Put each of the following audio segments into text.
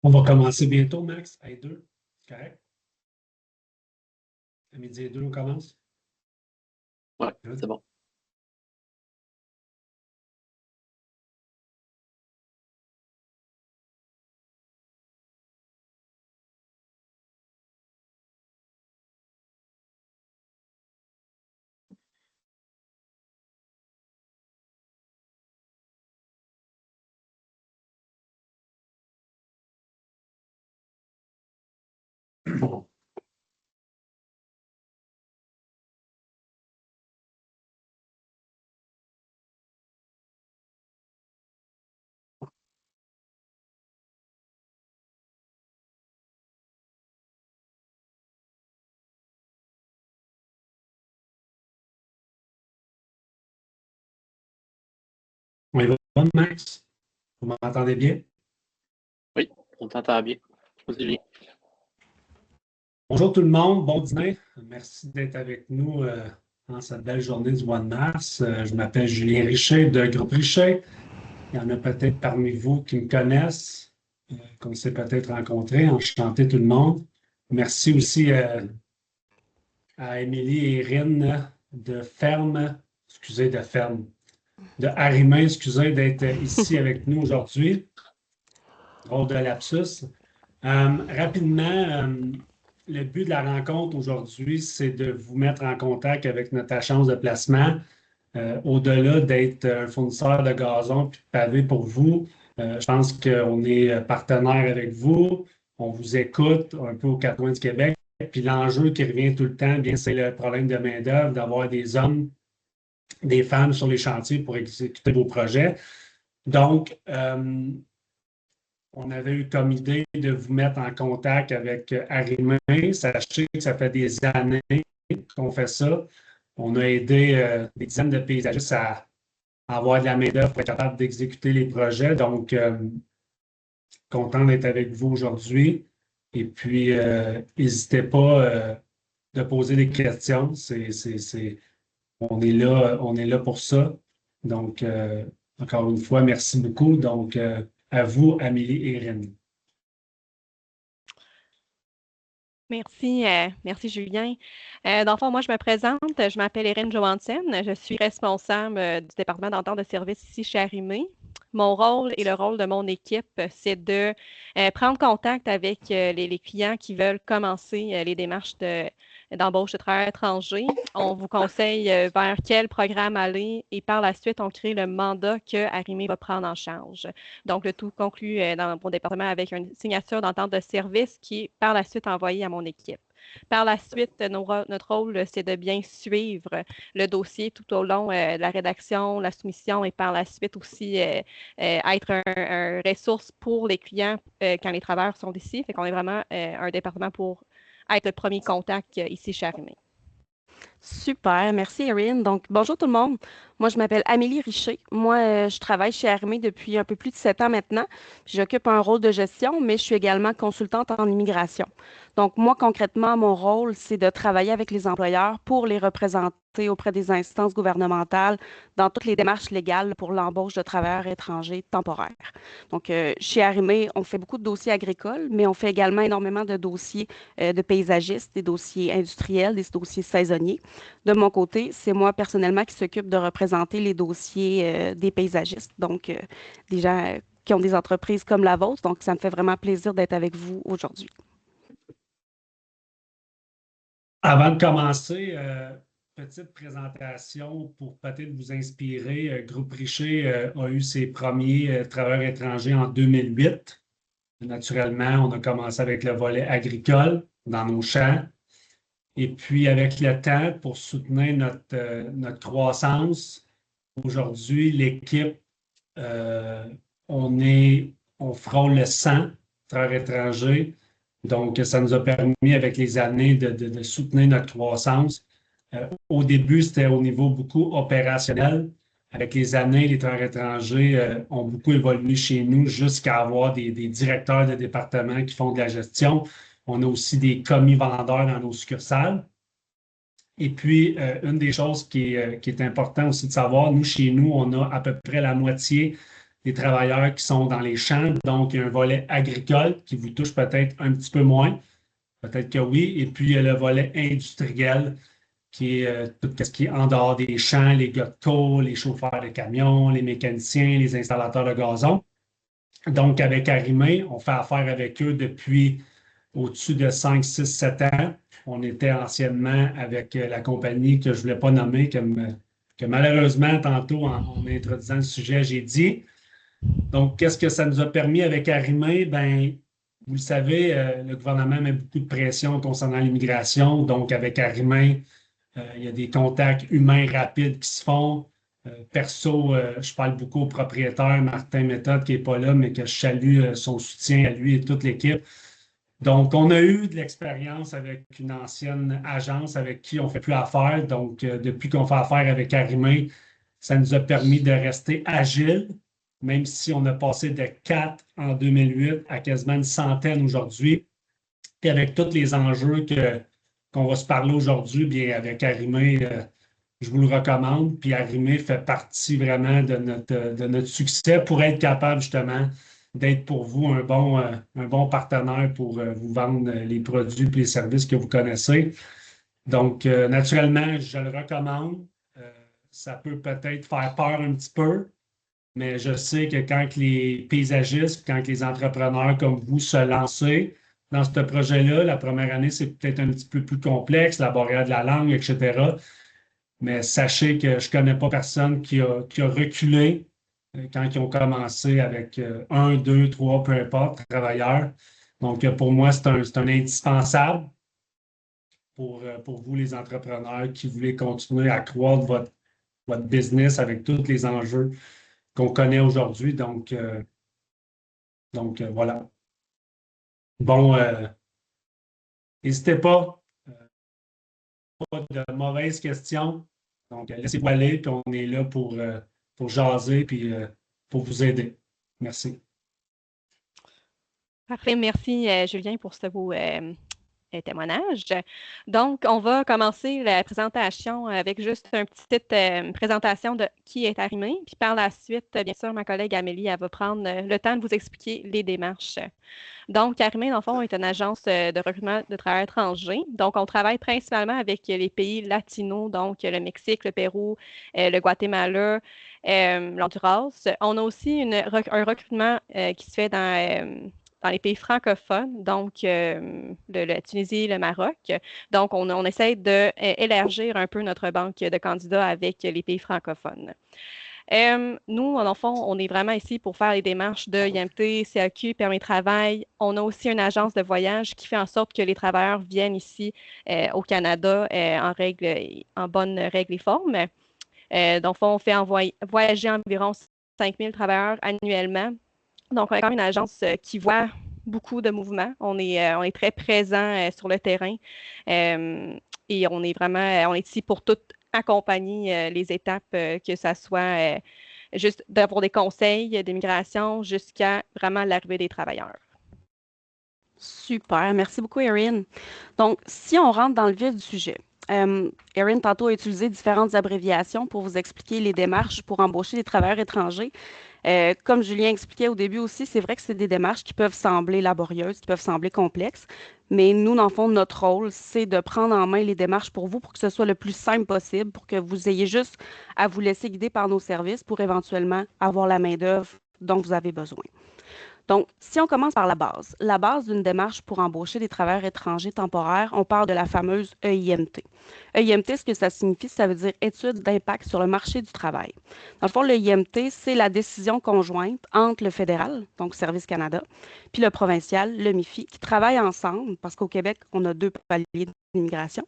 On va commencer bientôt, Max, à 2. Correct? À midi et 2, on commence? Ouais, c'est bon. On y va, Max? Vous m'entendez bien? Oui, on t'entend bien. Vas-y, Julien. Bonjour tout le monde, bon dîner. Merci d'être avec nous en cette belle journée du mois de mars. Je m'appelle Julien Richer de Groupe Richer. Il y en a peut-être parmi vous qui me connaissent, qu'on s'est peut-être rencontrés. Enchanté tout le monde. Merci aussi à Émilie et Irine de Harimé, excusez, d'être ici avec nous aujourd'hui. Drôle de lapsus. Rapidement, le but de la rencontre aujourd'hui, c'est de vous mettre en contact avec notre agence de placement. Au-delà d'être un fournisseur de gazon et de pavés pour vous, je pense qu'on est partenaire avec vous. On vous écoute un peu aux quatre coins du Québec. Puis l'enjeu qui revient tout le temps, bien, c'est le problème de main-d'œuvre, d'avoir des hommes, des femmes sur les chantiers pour exécuter vos projets. Donc, on avait eu comme idée de vous mettre en contact avec Arrimé. Sachez que ça fait des années qu'on fait ça. On a aidé des dizaines de paysagistes à avoir de la main-d'œuvre pour être capable d'exécuter les projets. Donc, content d'être avec vous aujourd'hui. Et puis, n'hésitez pas de poser des questions. On est là pour ça. Donc, encore une fois, merci beaucoup. Donc, à vous, Amélie et Rémi. Merci, merci Julien. Dans le fond, moi, je me présente. Je m'appelle Erin Johansen. Je suis responsable du département d'entente de service ici chez Arrimé. Mon rôle et le rôle de mon équipe, c'est de prendre contact avec les clients qui veulent commencer les démarches d'embauche de travailleurs étrangers. On vous conseille vers quel programme aller et par la suite, on crée le mandat que Arrimé va prendre en charge. Donc, le tout conclut dans mon département avec une signature d'entente de service qui est par la suite envoyée à mon équipe. Par la suite, notre rôle, c'est de bien suivre le dossier tout au long de la rédaction, la soumission et par la suite aussi être un ressource pour les clients quand les travailleurs sont ici. Fait qu'on est vraiment un département pour être le premier contact ici chez Arrimé. Super, merci Erin. Donc, bonjour tout le monde. Moi, je m'appelle Amélie Richer. Moi, je travaille chez Arrimé depuis un peu plus de 7 ans maintenant. J'occupe un rôle de gestion, mais je suis également consultante en immigration. Donc, moi, concrètement, mon rôle, c'est de travailler avec les employeurs pour les représenter auprès des instances gouvernementales dans toutes les démarches légales pour l'embauche de travailleurs étrangers temporaires. Donc, chez Arrimé, on fait beaucoup de dossiers agricoles, mais on fait également énormément de dossiers de paysagistes, des dossiers industriels, des dossiers saisonniers. De mon côté, c'est moi personnellement qui s'occupe de représenter les dossiers des paysagistes, donc des gens qui ont des entreprises comme la vôtre. Donc, ça me fait vraiment plaisir d'être avec vous aujourd'hui. Avant de commencer, petite présentation pour peut-être vous inspirer. Groupe Richer a eu ses premiers travailleurs étrangers en 2008. Naturellement, on a commencé avec le volet agricole dans nos champs. Et puis, avec le temps, pour soutenir notre croissance, aujourd'hui, l'équipe, on frôle le 100 travailleurs étrangers. Donc, ça nous a permis, avec les années, de soutenir notre croissance. Au début, c'était au niveau beaucoup opérationnel. Avec les années, les travailleurs étrangers ont beaucoup évolué chez nous jusqu'à avoir des directeurs de département qui font de la gestion. On a aussi des commis vendeurs dans nos succursales. Et puis, une des choses qui est importante aussi de savoir, nous, chez nous, on a à peu près la moitié des travailleurs qui sont dans les champs. Donc, il y a un volet agricole qui vous touche peut-être un petit peu moins. Peut-être que oui. Et puis, il y a le volet industriel qui est tout ce qui est en dehors des champs, les gars de tôle, les chauffeurs de camions, les mécaniciens, les installateurs de gazon. Donc, avec Arrimé, on fait affaire avec eux depuis au-dessus de 5, 6, 7 ans. On était anciennement avec la compagnie que je ne voulais pas nommer, que malheureusement, tantôt, en introduisant le sujet, j'ai dit. Donc, qu'est-ce que ça nous a permis avec Arrimé? Bien, vous le savez, le gouvernement met beaucoup de pression concernant l'immigration. Donc, avec Arrimé, il y a des contacts humains rapides qui se font. Perso, je parle beaucoup au propriétaire Martin Méthode qui n'est pas là, mais que je salue son soutien à lui et toute l'équipe. Donc, on a eu de l'expérience avec une ancienne agence avec qui on ne fait plus affaire. Donc, depuis qu'on fait affaire avec Arrimé, ça nous a permis de rester agile, même si on a passé de 4 en 2008 à quasiment une centaine aujourd'hui. Et avec tous les enjeux qu'on va se parler aujourd'hui, bien avec Arrimé, je vous le recommande. Puis Arrimé fait partie vraiment de notre succès pour être capable justement d'être pour vous un bon partenaire pour vous vendre les produits et les services que vous connaissez. Donc, naturellement, je le recommande. Ça peut peut-être faire peur un petit peu, mais je sais que quand les paysagistes, quand les entrepreneurs comme vous se lancent dans ce projet-là, la première année, c'est peut-être un petit peu plus complexe, la barrière de la langue, etc. Mais sachez que je ne connais pas personne qui a reculé quand ils ont commencé avec un, deux, trois, peu importe, travailleurs. Donc, pour moi, c'est un indispensable pour vous, les entrepreneurs qui voulez continuer à croître votre business avec tous les enjeux qu'on connaît aujourd'hui. Donc, voilà. Bon, n'hésitez pas. Pas de mauvaises questions. Donc, laissez-vous aller, puis on est là pour jaser, puis pour vous aider. Merci. Parfait. Merci, Julien, pour ce beau témoignage. Donc, on va commencer la présentation avec juste une petite présentation de qui est Arrimé. Puis par la suite, bien sûr, ma collègue Amélie, elle va prendre le temps de vous expliquer les démarches. Donc, Arrimé, dans le fond, est une agence de recrutement de travailleurs étrangers. Donc, on travaille principalement avec les pays latinos, donc le Mexique, le Pérou, le Guatemala, l'Honduras. On a aussi un recrutement qui se fait dans les pays francophones, donc la Tunisie, le Maroc. Donc, on essaie d'élargir un peu notre banque de candidats avec les pays francophones. Nous, en fond, on est vraiment ici pour faire les démarches de IMT, CAQ, permis de travail. On a aussi une agence de voyage qui fait en sorte que les travailleurs viennent ici au Canada en bonne règle et forme. Donc, on fait voyager environ 5000 travailleurs annuellement. Donc, on est quand même une agence qui voit beaucoup de mouvements. On est très présent sur le terrain et on est ici pour tout accompagner les étapes, que ça soit juste d'avoir des conseils d'immigration jusqu'à vraiment l'arrivée des travailleurs. Super, merci beaucoup, Erin. Donc, si on rentre dans le vif du sujet, Erin, tantôt, a utilisé différentes abréviations pour vous expliquer les démarches pour embaucher des travailleurs étrangers. Comme Julien expliquait au début aussi, c'est vrai que c'est des démarches qui peuvent sembler laborieuses, qui peuvent sembler complexes, mais nous, dans le fond, notre rôle, c'est de prendre en main les démarches pour vous pour que ce soit le plus simple possible, pour que vous ayez juste à vous laisser guider par nos services pour éventuellement avoir la main-d'œuvre dont vous avez besoin. Donc, si on commence par la base d'une démarche pour embaucher des travailleurs étrangers temporaires, on parle de la fameuse EIMT. EIMT, ce que ça signifie, ça veut dire étude d'impact sur le marché du travail. Dans le fond, l'EIMT, c'est la décision conjointe entre le fédéral, donc Service Canada, puis le provincial, le MIFI, qui travaillent ensemble, parce qu'au Québec, on a 2 paliers d'immigration.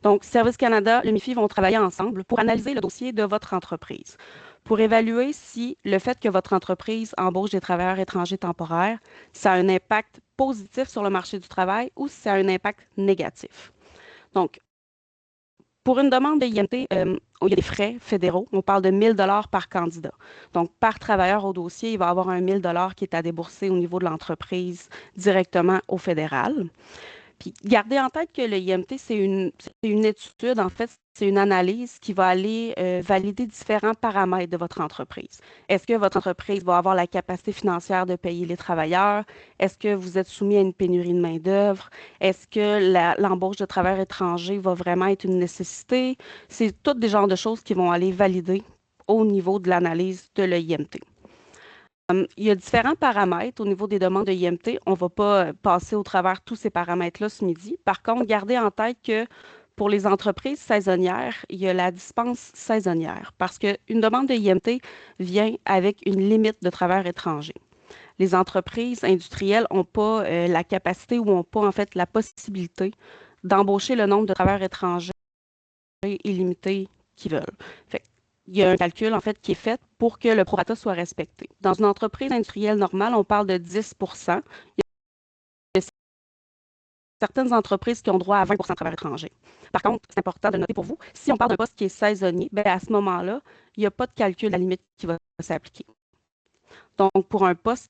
Donc, Service Canada, le MIFI vont travailler ensemble pour analyser le dossier de votre entreprise, pour évaluer si le fait que votre entreprise embauche des travailleurs étrangers temporaires, ça a un impact positif sur le marché du travail ou si ça a un impact négatif. Donc, Pour une demande de IMT, il y a des frais fédéraux. On parle de 1 000 par candidat. Donc, par travailleur au dossier, il va y avoir un 1 000 qui est à débourser au niveau de l'entreprise directement au fédéral. Puis, gardez en tête que le IMT, c'est une étude, en fait, c'est une analyse qui va aller valider différents paramètres de votre entreprise. Est-ce que votre entreprise va avoir la capacité financière de payer les travailleurs? Est-ce que vous êtes soumis à une pénurie de main-d'œuvre? Est-ce que l'embauche de travailleurs étrangers va vraiment être une nécessité? C'est tous des genres de choses qui vont aller valider au niveau de l'analyse de l'IMT. Il y a différents paramètres au niveau des demandes de IMT. On ne va pas passer au travers tous ces paramètres-là ce midi. Par contre, gardez en tête que pour les entreprises saisonnières, il y a la dispense saisonnière parce qu'une demande de IMT vient avec une limite de travailleurs étrangers. Les entreprises industrielles n'ont pas la capacité ou n'ont pas en fait la possibilité d'embaucher le nombre de travailleurs étrangers illimité qu'ils veulent. Fait il y a un calcul, en fait, qui est fait pour que le prorata soit respecté. Dans une entreprise industrielle normale, on parle de 10 Il y a certaines entreprises qui ont droit à 20 de travail étranger. Par contre, c'est important de noter pour vous, si on parle d'un poste qui est saisonnier, bien, à ce moment-là, il n'y a pas de calcul à la limite qui va s'appliquer. Donc, pour un poste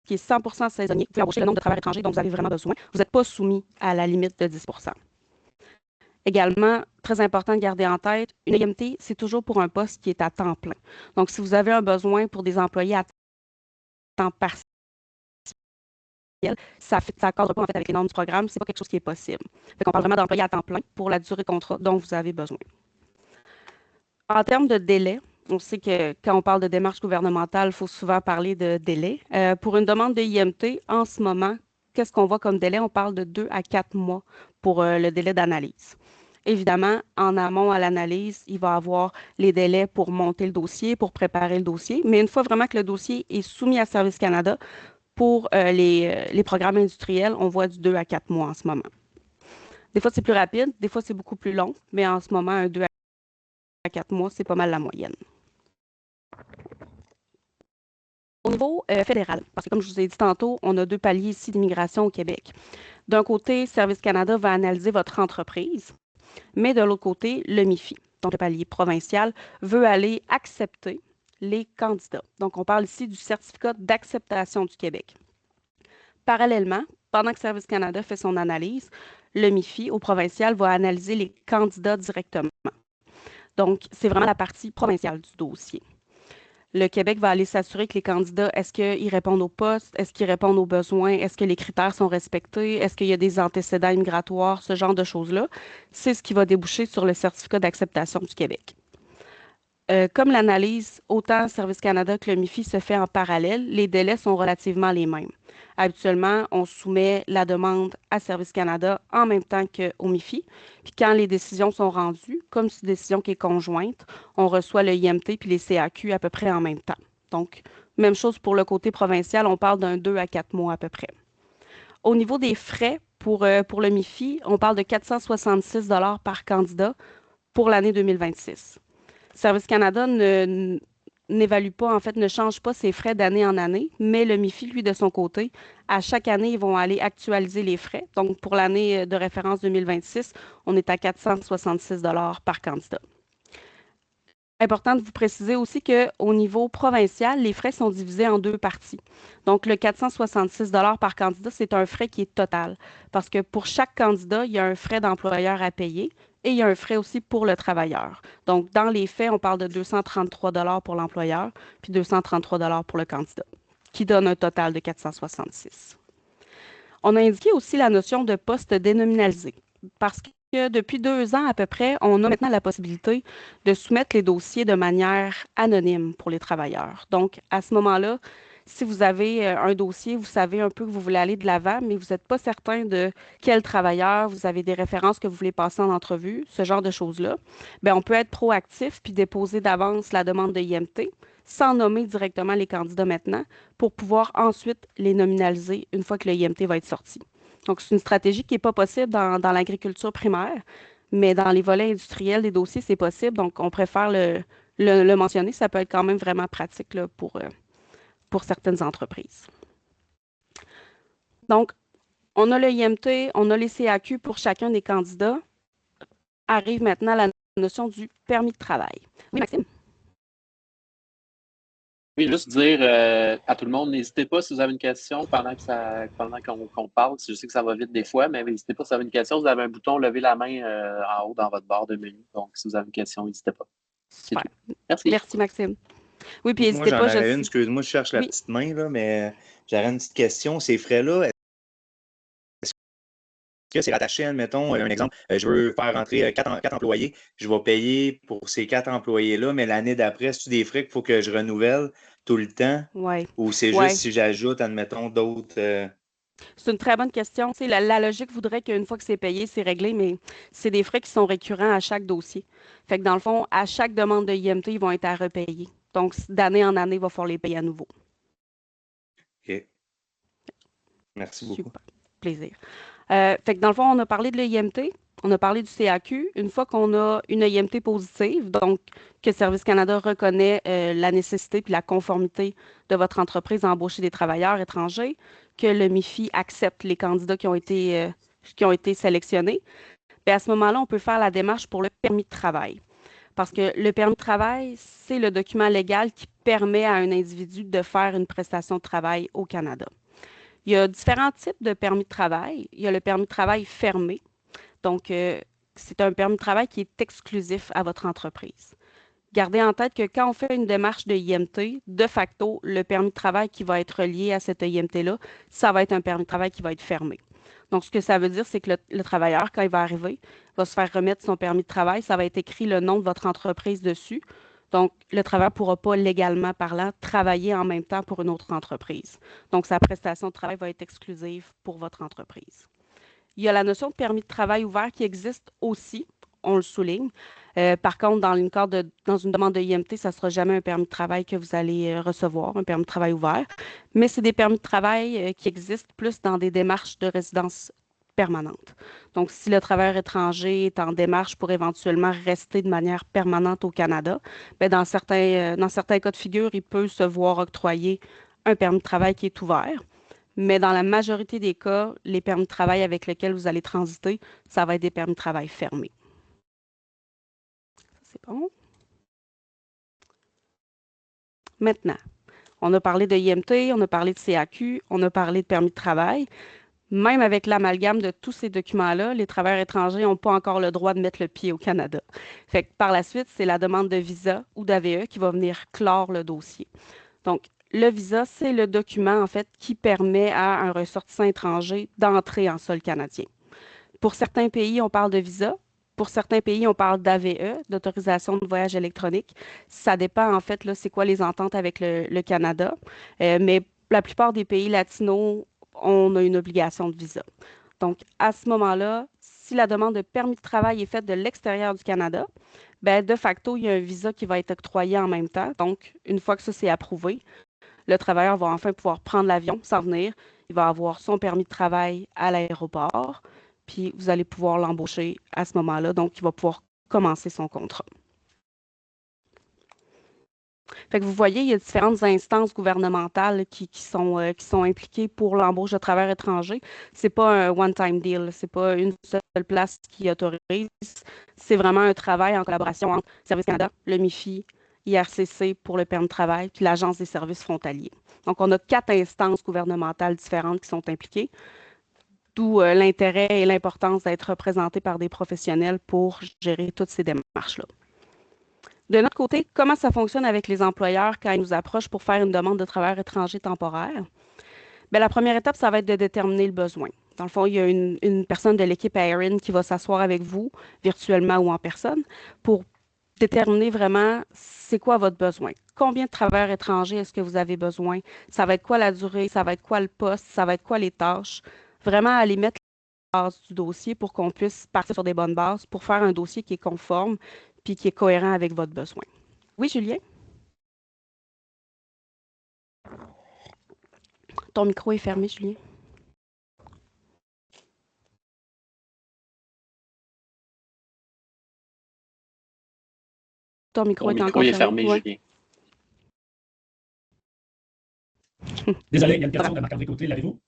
qui est 100 saisonnier, vous pouvez embaucher le nombre de travailleurs étrangers dont vous avez vraiment besoin. Vous n'êtes pas soumis à la limite de 10 Également, très important de garder en tête, une IMT, c'est toujours pour un poste qui est à temps plein. Donc, si vous avez un besoin pour des employés à temps partiel, ça ne cadre pas en fait avec les normes du programme, ce n'est pas quelque chose qui est possible. On parle vraiment d'employés à temps plein pour la durée de contrat dont vous avez besoin. En termes de délai, on sait que quand on parle de démarche gouvernementale, il faut souvent parler de délai. Pour une demande de IMT, en ce moment, qu'est-ce qu'on voit comme délai? On parle de 2 à 4 mois pour le délai d'analyse. Évidemment, en amont à l'analyse, il va y avoir les délais pour monter le dossier, pour préparer le dossier. Mais une fois vraiment que le dossier est soumis à Service Canada, pour les programmes industriels, on voit du 2 à 4 mois en ce moment. Des fois, c'est plus rapide, des fois, c'est beaucoup plus long, mais en ce moment, un 2 à 4 mois, c'est pas mal la moyenne. Au niveau fédéral, parce que comme je vous ai dit tantôt, on a 2 paliers ici d'immigration au Québec. D'un côté, Service Canada va analyser votre entreprise, mais de l'autre côté, le MIFI, donc le palier provincial, veut aller accepter les candidats. Donc, on parle ici du certificat d'acceptation du Québec. Parallèlement, pendant que Service Canada fait son analyse, le MIFI au provincial va analyser les candidats directement. Donc, c'est vraiment la partie provinciale du dossier. Le Québec va aller s'assurer que les candidats, est-ce qu'ils répondent au poste, est-ce qu'ils répondent aux besoins, est-ce que les critères sont respectés, est-ce qu'il y a des antécédents migratoires, ce genre de choses-là. C'est ce qui va déboucher sur le certificat d'acceptation du Québec. Comme l'analyse, autant Service Canada que le MIFI se fait en parallèle, les délais sont relativement les mêmes. Habituellement, on soumet la demande à Service Canada en même temps qu'au MIFI. Puis quand les décisions sont rendues, comme c'est une décision qui est conjointe, on reçoit le IMT puis les CAQ à peu près en même temps. Donc, même chose pour le côté provincial, on parle d'un 2 à 4 mois à peu près. Au niveau des frais, pour le MIFI, on parle de 466 par candidat pour l'année 2026. Service Canada n'évalue pas, en fait, ne change pas ses frais d'année en année, mais le MIFI, lui, de son côté, à chaque année, ils vont aller actualiser les frais. Donc, pour l'année de référence 2026, on est à 466 par candidat. Important de vous préciser aussi qu'au niveau provincial, les frais sont divisés en 2 parties. Donc, le 466 par candidat, c'est un frais qui est total parce que pour chaque candidat, il y a un frais d'employeur à payer et il y a un frais aussi pour le travailleur. Donc, dans les faits, on parle de 233 pour l'employeur puis 233 pour le candidat, qui donne un total de 466. On a indiqué aussi la notion de poste dénominalisé parce que depuis 2 ans à peu près, on a maintenant la possibilité de soumettre les dossiers de manière anonyme pour les travailleurs. Donc, à ce moment-là, si vous avez un dossier, vous savez un peu que vous voulez aller de l'avant, mais vous n'êtes pas certain de quel travailleur, vous avez des références que vous voulez passer en entrevue, ce genre de choses-là, bien, on peut être proactif puis déposer d'avance la demande de IMT sans nommer directement les candidats maintenant pour pouvoir ensuite les nominaliser une fois que le IMT va être sorti. Donc, c'est une stratégie qui n'est pas possible dans l'agriculture primaire, mais dans les volets industriels des dossiers, c'est possible. Donc, on préfère le mentionner. Ça peut être quand même vraiment pratique là, pour certaines entreprises. Donc, on a le IMT, on a les CAQ pour chacun des candidats. arrive maintenant la notion du permis de travail. Oui, Maxime? Oui, juste dire à tout le monde, n'hésitez pas si vous avez une question pendant qu'on parle. Je sais que ça va vite des fois, mais n'hésitez pas si vous avez une question. Vous avez un bouton lever la main en haut dans votre barre de menu. Donc, si vous avez une question, n'hésitez pas. C'est Super. tout. Merci. Merci, Maxime. Oui, puis Moi, n'hésitez j'en pas, aurais une. Excuse-moi, je cherche la Oui. petite main, là, mais j'aurais une petite question. Ces frais-là, est-ce que c'est rattaché, admettons, un exemple, je veux faire rentrer quatre employés, je vais payer pour ces 4 employés-là, mais l'année d'après, c'est-tu des frais qu'il faut que je renouvelle tout le temps? Oui. Ou c'est Ouais. juste si j'ajoute, admettons, d'autres. C'est une très bonne question. Tu sais, la logique voudrait qu'une fois que c'est payé, c'est réglé, mais c'est des frais qui sont récurrents à chaque dossier. Fait que dans le fond, à chaque demande de IMT, ils vont être à repayer. Donc, d'année en année, il va falloir les payer à nouveau. OK. Merci beaucoup. Super. Plaisir. Fait que dans le fond, on a parlé de l'IMT, on a parlé du CAQ. Une fois qu'on a une IMT positive, donc que Service Canada reconnaît la nécessité puis la conformité de votre entreprise à embaucher des travailleurs étrangers, que le MIFI accepte les candidats qui ont été sélectionnés, bien, à ce moment-là, on peut faire la démarche pour le permis de travail. Parce que le permis de travail, c'est le document légal qui permet à un individu de faire une prestation de travail au Canada. Il y a différents types de permis de travail. Il y a le permis de travail fermé. Donc, c'est un permis de travail qui est exclusif à votre entreprise. Gardez en tête que quand on fait une démarche de IMT, de facto, le permis de travail qui va être lié à cette IMT-là, ça va être un permis de travail qui va être fermé. Donc, ce que ça veut dire, c'est que le travailleur, quand il va arriver, va se faire remettre son permis de travail. Ça va être écrit le nom de votre entreprise dessus. Donc, le travailleur ne pourra pas, légalement parlant, travailler en même temps pour une autre entreprise. Donc, sa prestation de travail va être exclusive pour votre entreprise. Il y a la notion de permis de travail ouvert qui existe aussi, on le souligne. Par contre, dans une demande de IMT, ça ne sera jamais un permis de travail que vous allez recevoir, un permis de travail ouvert. Mais c'est des permis de travail qui existent plus dans des démarches de résidence permanente. Donc, si le travailleur étranger est en démarche pour éventuellement rester de manière permanente au Canada, bien, dans certains cas de figure, il peut se voir octroyer un permis de travail qui est ouvert. Mais dans la majorité des cas, les permis de travail avec lesquels vous allez transiter, ça va être des permis de travail fermés. C'est bon. Maintenant, on a parlé de IMT, on a parlé de CAQ, on a parlé de permis de travail. Même avec l'amalgame de tous ces documents-là, les travailleurs étrangers n'ont pas encore le droit de mettre le pied au Canada. Fait que par la suite, c'est la demande de visa ou d'AVE qui va venir clore le dossier. Donc, le visa, c'est le document, en fait, qui permet à un ressortissant étranger d'entrer en sol canadien. Pour certains pays, on parle de visa. Pour certains pays, on parle d'AVE, d'autorisation de voyage électronique. Ça dépend, en fait, là, c'est quoi les ententes avec le Canada. Mais la plupart des pays latinos, on a une obligation de visa. Donc, à ce moment-là, si la demande de permis de travail est faite de l'extérieur du Canada, bien, de facto, il y a un visa qui va être octroyé en même temps. Donc, une fois que ça c'est approuvé, le travailleur va enfin pouvoir prendre l'avion, s'en venir. Il va avoir son permis de travail à l'aéroport, puis vous allez pouvoir l'embaucher à ce moment-là. Donc, il va pouvoir commencer son contrat. Fait que vous voyez, il y a différentes instances gouvernementales qui sont impliquées pour l'embauche de travailleurs étrangers. Ce n'est pas un one-time deal, ce n'est pas une seule place qui autorise. C'est vraiment un travail en collaboration entre Service Canada, le MIFI, IRCC pour le permis de travail, puis l'Agence des services frontaliers. Donc, on a 4 instances gouvernementales différentes qui sont impliquées, d'où l'intérêt et l'importance d'être représenté par des professionnels pour gérer toutes ces démarches-là. De notre côté, comment ça fonctionne avec les employeurs quand ils nous approchent pour faire une demande de travailleurs étrangers temporaire? Bien, la première étape, ça va être de déterminer le besoin. Dans le fond, il y a une personne de l'équipe à Erin qui va s'asseoir avec vous, virtuellement ou en personne, pour déterminer vraiment c'est quoi votre besoin. Combien de travailleurs étrangers est-ce que vous avez besoin? Ça va être quoi la durée? Ça va être quoi le poste? Ça va être quoi les tâches? Vraiment aller mettre la base du dossier pour qu'on puisse partir sur des bonnes bases pour faire un dossier qui est conforme puis qui est cohérent avec votre besoin. Oui, Julien? Ton micro est fermé, Julien. Ton micro est encore fermé, ouais. Julien. Désolé, il y a une question de Marc-André Côté, l'avez-vous?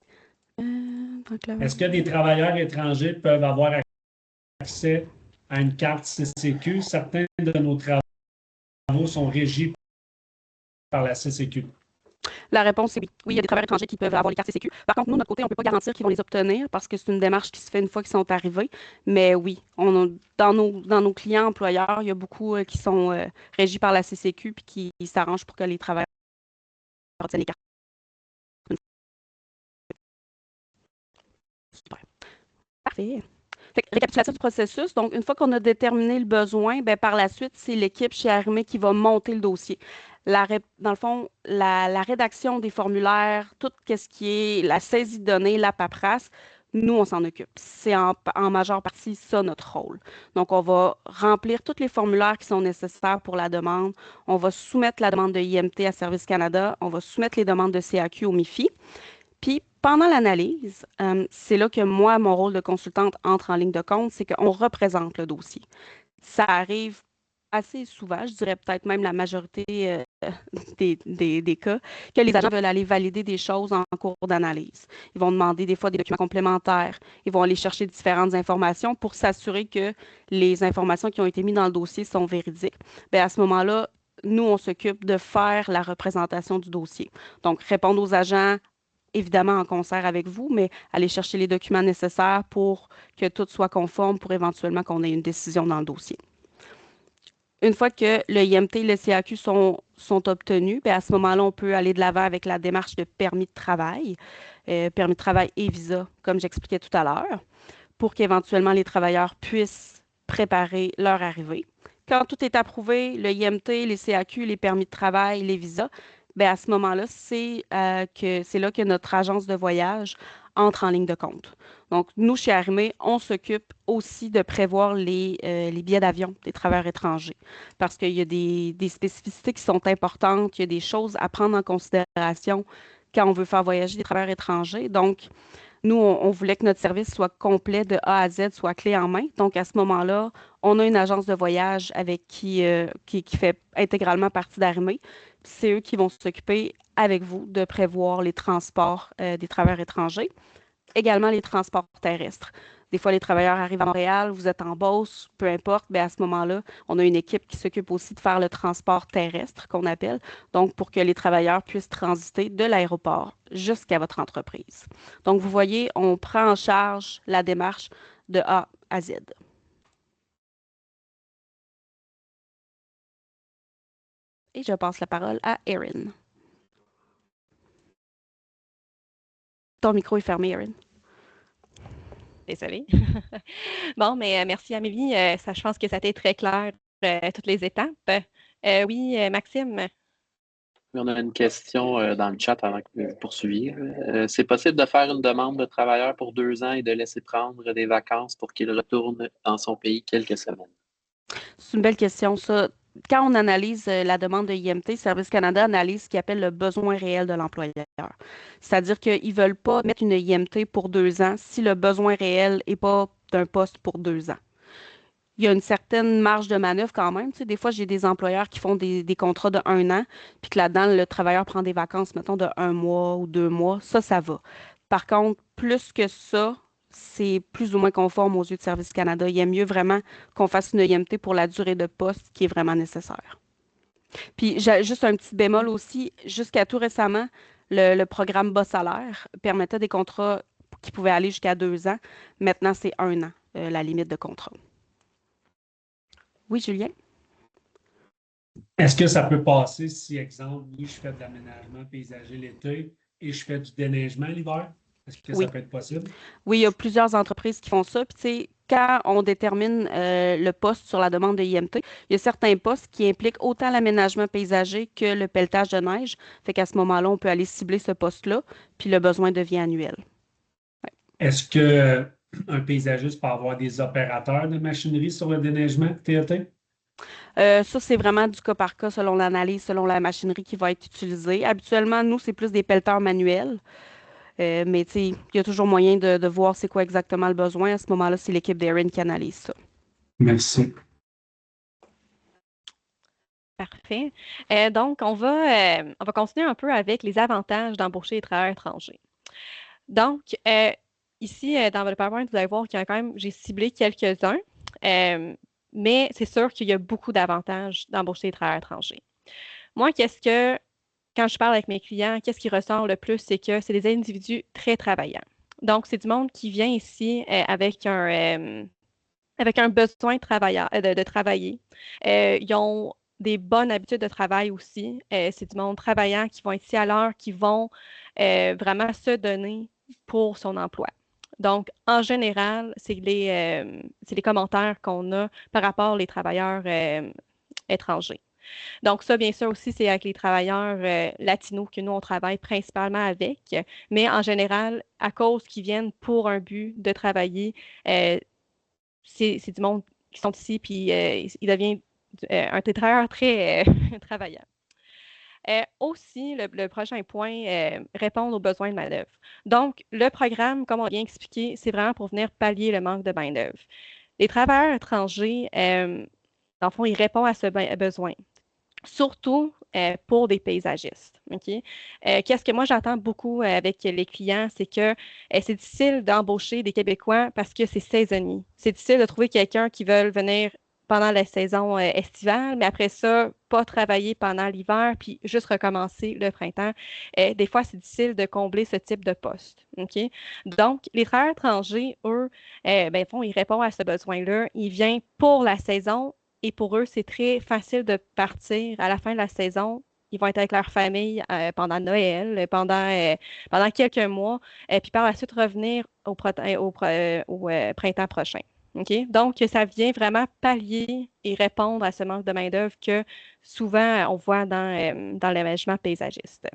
Est-ce que des travailleurs étrangers peuvent avoir accès à une carte CCQ? Certains de nos travaux sont régis par la CCQ. La réponse est oui. Oui, il y a des travailleurs étrangers qui peuvent avoir les cartes CCQ. Par contre, nous, de notre côté, on ne peut pas garantir qu'ils vont les obtenir parce que c'est une démarche qui se fait une fois qu'ils sont arrivés. Mais oui, dans nos clients employeurs, il y a beaucoup qui sont régis par la CCQ puis qui s'arrangent pour que les travailleurs obtiennent les cartes. Super. Parfait. Fait que, récapitulation du processus. Donc, une fois qu'on a déterminé le besoin, ben, par la suite, c'est l'équipe chez Arrimé qui va monter le dossier. Dans le fond, la rédaction des formulaires, tout ce qui est la saisie de données, la paperasse, nous, on s'en occupe. C'est en majeure partie ça notre rôle. Donc, on va remplir tous les formulaires qui sont nécessaires pour la demande. On va soumettre la demande de IMT à Service Canada. On va soumettre les demandes de CAQ au MIFI. Puis, pendant l'analyse, c'est là que moi, mon rôle de consultante entre en ligne de compte, c'est qu'on représente le dossier. Ça arrive assez souvent, je dirais peut-être même la majorité des cas, que les agents veulent aller valider des choses en cours d'analyse. Ils vont demander des fois des documents complémentaires. Ils vont aller chercher différentes informations pour s'assurer que les informations qui ont été mises dans le dossier sont véridiques. Bien, à ce moment-là, nous, on s'occupe de faire la représentation du dossier. Donc, répondre aux agents, évidemment en concert avec vous, mais aller chercher les documents nécessaires pour que tout soit conforme pour éventuellement qu'on ait une décision dans le dossier. Une fois que le IMT et le CAQ sont obtenus, bien, à ce moment-là, on peut aller de l'avant avec la démarche de permis de travail et visa, comme j'expliquais tout à l'heure, pour qu'éventuellement les travailleurs puissent préparer leur arrivée. Quand tout est approuvé, le IMT, les CAQ, les permis de travail, les visas, bien, à ce moment-là, c'est là que notre agence de voyage entre en ligne de compte. Donc, nous, chez Arrimé, on s'occupe aussi de prévoir les billets d'avion des travailleurs étrangers parce qu'il y a des spécificités qui sont importantes, il y a des choses à prendre en considération quand on veut faire voyager des travailleurs étrangers. Donc, nous, on voulait que notre service soit complet de A à Z, soit clé en main. Donc, à ce moment-là, on a une agence de voyage avec qui fait intégralement partie d'Arrimé. C'est eux qui vont s'occuper avec vous de prévoir les transports des travailleurs étrangers, également les transports terrestres. Des fois, les travailleurs arrivent à Montréal, vous êtes en Beauce, peu importe, bien à ce moment-là, on a une équipe qui s'occupe aussi de faire le transport terrestre, qu'on appelle, donc pour que les travailleurs puissent transiter de l'aéroport jusqu'à votre entreprise. Donc, vous voyez, on prend en charge la démarche de A à Z. Et je passe la parole à Erin. Ton micro est fermé, Erin. Désolée. Bon, mais merci Amélie. Ça, je pense que ça a été très clair, toutes les étapes. Oui, Maxime. On a une question dans le chat avant que vous poursuiviez. C'est possible de faire une demande de travailleur pour 2 ans et de laisser prendre des vacances pour qu'il retourne dans son pays quelques semaines? C'est une belle question, ça. Quand on analyse la demande de IMT, Service Canada analyse ce qu'il appelle le besoin réel de l'employeur. C'est-à-dire qu'ils ne veulent pas mettre une IMT pour 2 ans si le besoin réel n'est pas d'un poste pour 2 ans. Il y a une certaine marge de manœuvre quand même. Tu sais, des fois, j'ai des employeurs qui font des contrats de 1 an, puis que là-dedans, le travailleur prend des vacances, mettons, de 1 mois ou 2 mois. Ça va. Par contre, plus que ça, c'est plus ou moins conforme aux yeux de Service Canada. Il y a mieux vraiment qu'on fasse une IMT pour la durée de poste qui est vraiment nécessaire. Puis, j'ai juste un petit bémol aussi. Jusqu'à tout récemment, le programme bas salaire permettait des contrats qui pouvaient aller jusqu'à 2 ans. Maintenant, c'est 1 an, la limite de contrat. Oui, Julien? Est-ce que ça peut passer si, exemple, oui, je fais de l'aménagement paysager l'été et je fais du déneigement l'hiver? Est-ce que Oui. ça peut être possible? Oui, il y a plusieurs entreprises qui font ça. Puis, tu sais, quand on détermine le poste sur la demande de IMT, il y a certains postes qui impliquent autant l'aménagement paysager que le pelletage de neige. Fait qu'à ce moment-là, on peut aller cibler ce poste-là, puis le besoin devient annuel. Ouais. Est-ce qu'un paysagiste peut avoir des opérateurs de machinerie sur le déneigement TET? Ça, c'est vraiment du cas par cas selon l'analyse, selon la machinerie qui va être utilisée. Habituellement, nous, c'est plus des pelleteurs manuels. Mais tu sais, il y a toujours moyen de voir c'est quoi exactement le besoin. À ce moment-là, c'est l'équipe d'Erin qui analyse ça. Merci. Parfait. Donc, on va continuer un peu avec les avantages d'embaucher les travailleurs étrangers. Donc, ici, dans votre PowerPoint, vous allez voir qu'il y a quand même, j'ai ciblé quelques-uns. Mais c'est sûr qu'il y a beaucoup d'avantages d'embaucher des travailleurs étrangers. Moi, quand je parle avec mes clients, qu'est-ce qui ressort le plus, c'est que c'est des individus très travaillants. Donc, c'est du monde qui vient ici avec un besoin de travailler. Ils ont des bonnes habitudes de travail aussi. C'est du monde travaillant qui vont être ici à l'heure, qui vont vraiment se donner pour son emploi. Donc, en général, c'est les commentaires qu'on a par rapport aux travailleurs étrangers. Donc, ça, bien sûr, aussi, c'est avec les travailleurs latinos que nous, on travaille principalement avec. Mais en général, à cause qu'ils viennent pour un but de travailler, c'est du monde qui sont ici, puis il devient un travailleur très travaillant. Aussi, le prochain point, répondre aux besoins de main-d'œuvre. Donc, le programme, comme on vient expliqué, c'est vraiment pour venir pallier le manque de main-d'œuvre. Les travailleurs étrangers, dans le fond, ils répondent à ce besoin, surtout pour des paysagistes. Okay? Qu'est-ce que moi j'entends beaucoup avec les clients, c'est que c'est difficile d'embaucher des Québécois parce que c'est saisonnier. C'est difficile de trouver quelqu'un qui veut venir pendant la saison estivale, mais après ça, pas travailler pendant l'hiver, puis juste recommencer le printemps. Des fois, c'est difficile de combler ce type de poste. Okay? Donc, les travailleurs étrangers, eux, ils répondent à ce besoin-là. Ils viennent pour la saison et pour eux, c'est très facile de partir à la fin de la saison. Ils vont être avec leur famille pendant Noël, pendant quelques mois, puis par la suite revenir au printemps prochain. Okay? Donc, ça vient vraiment pallier et répondre à ce manque de main-d'œuvre que souvent on voit dans l'aménagement paysagiste.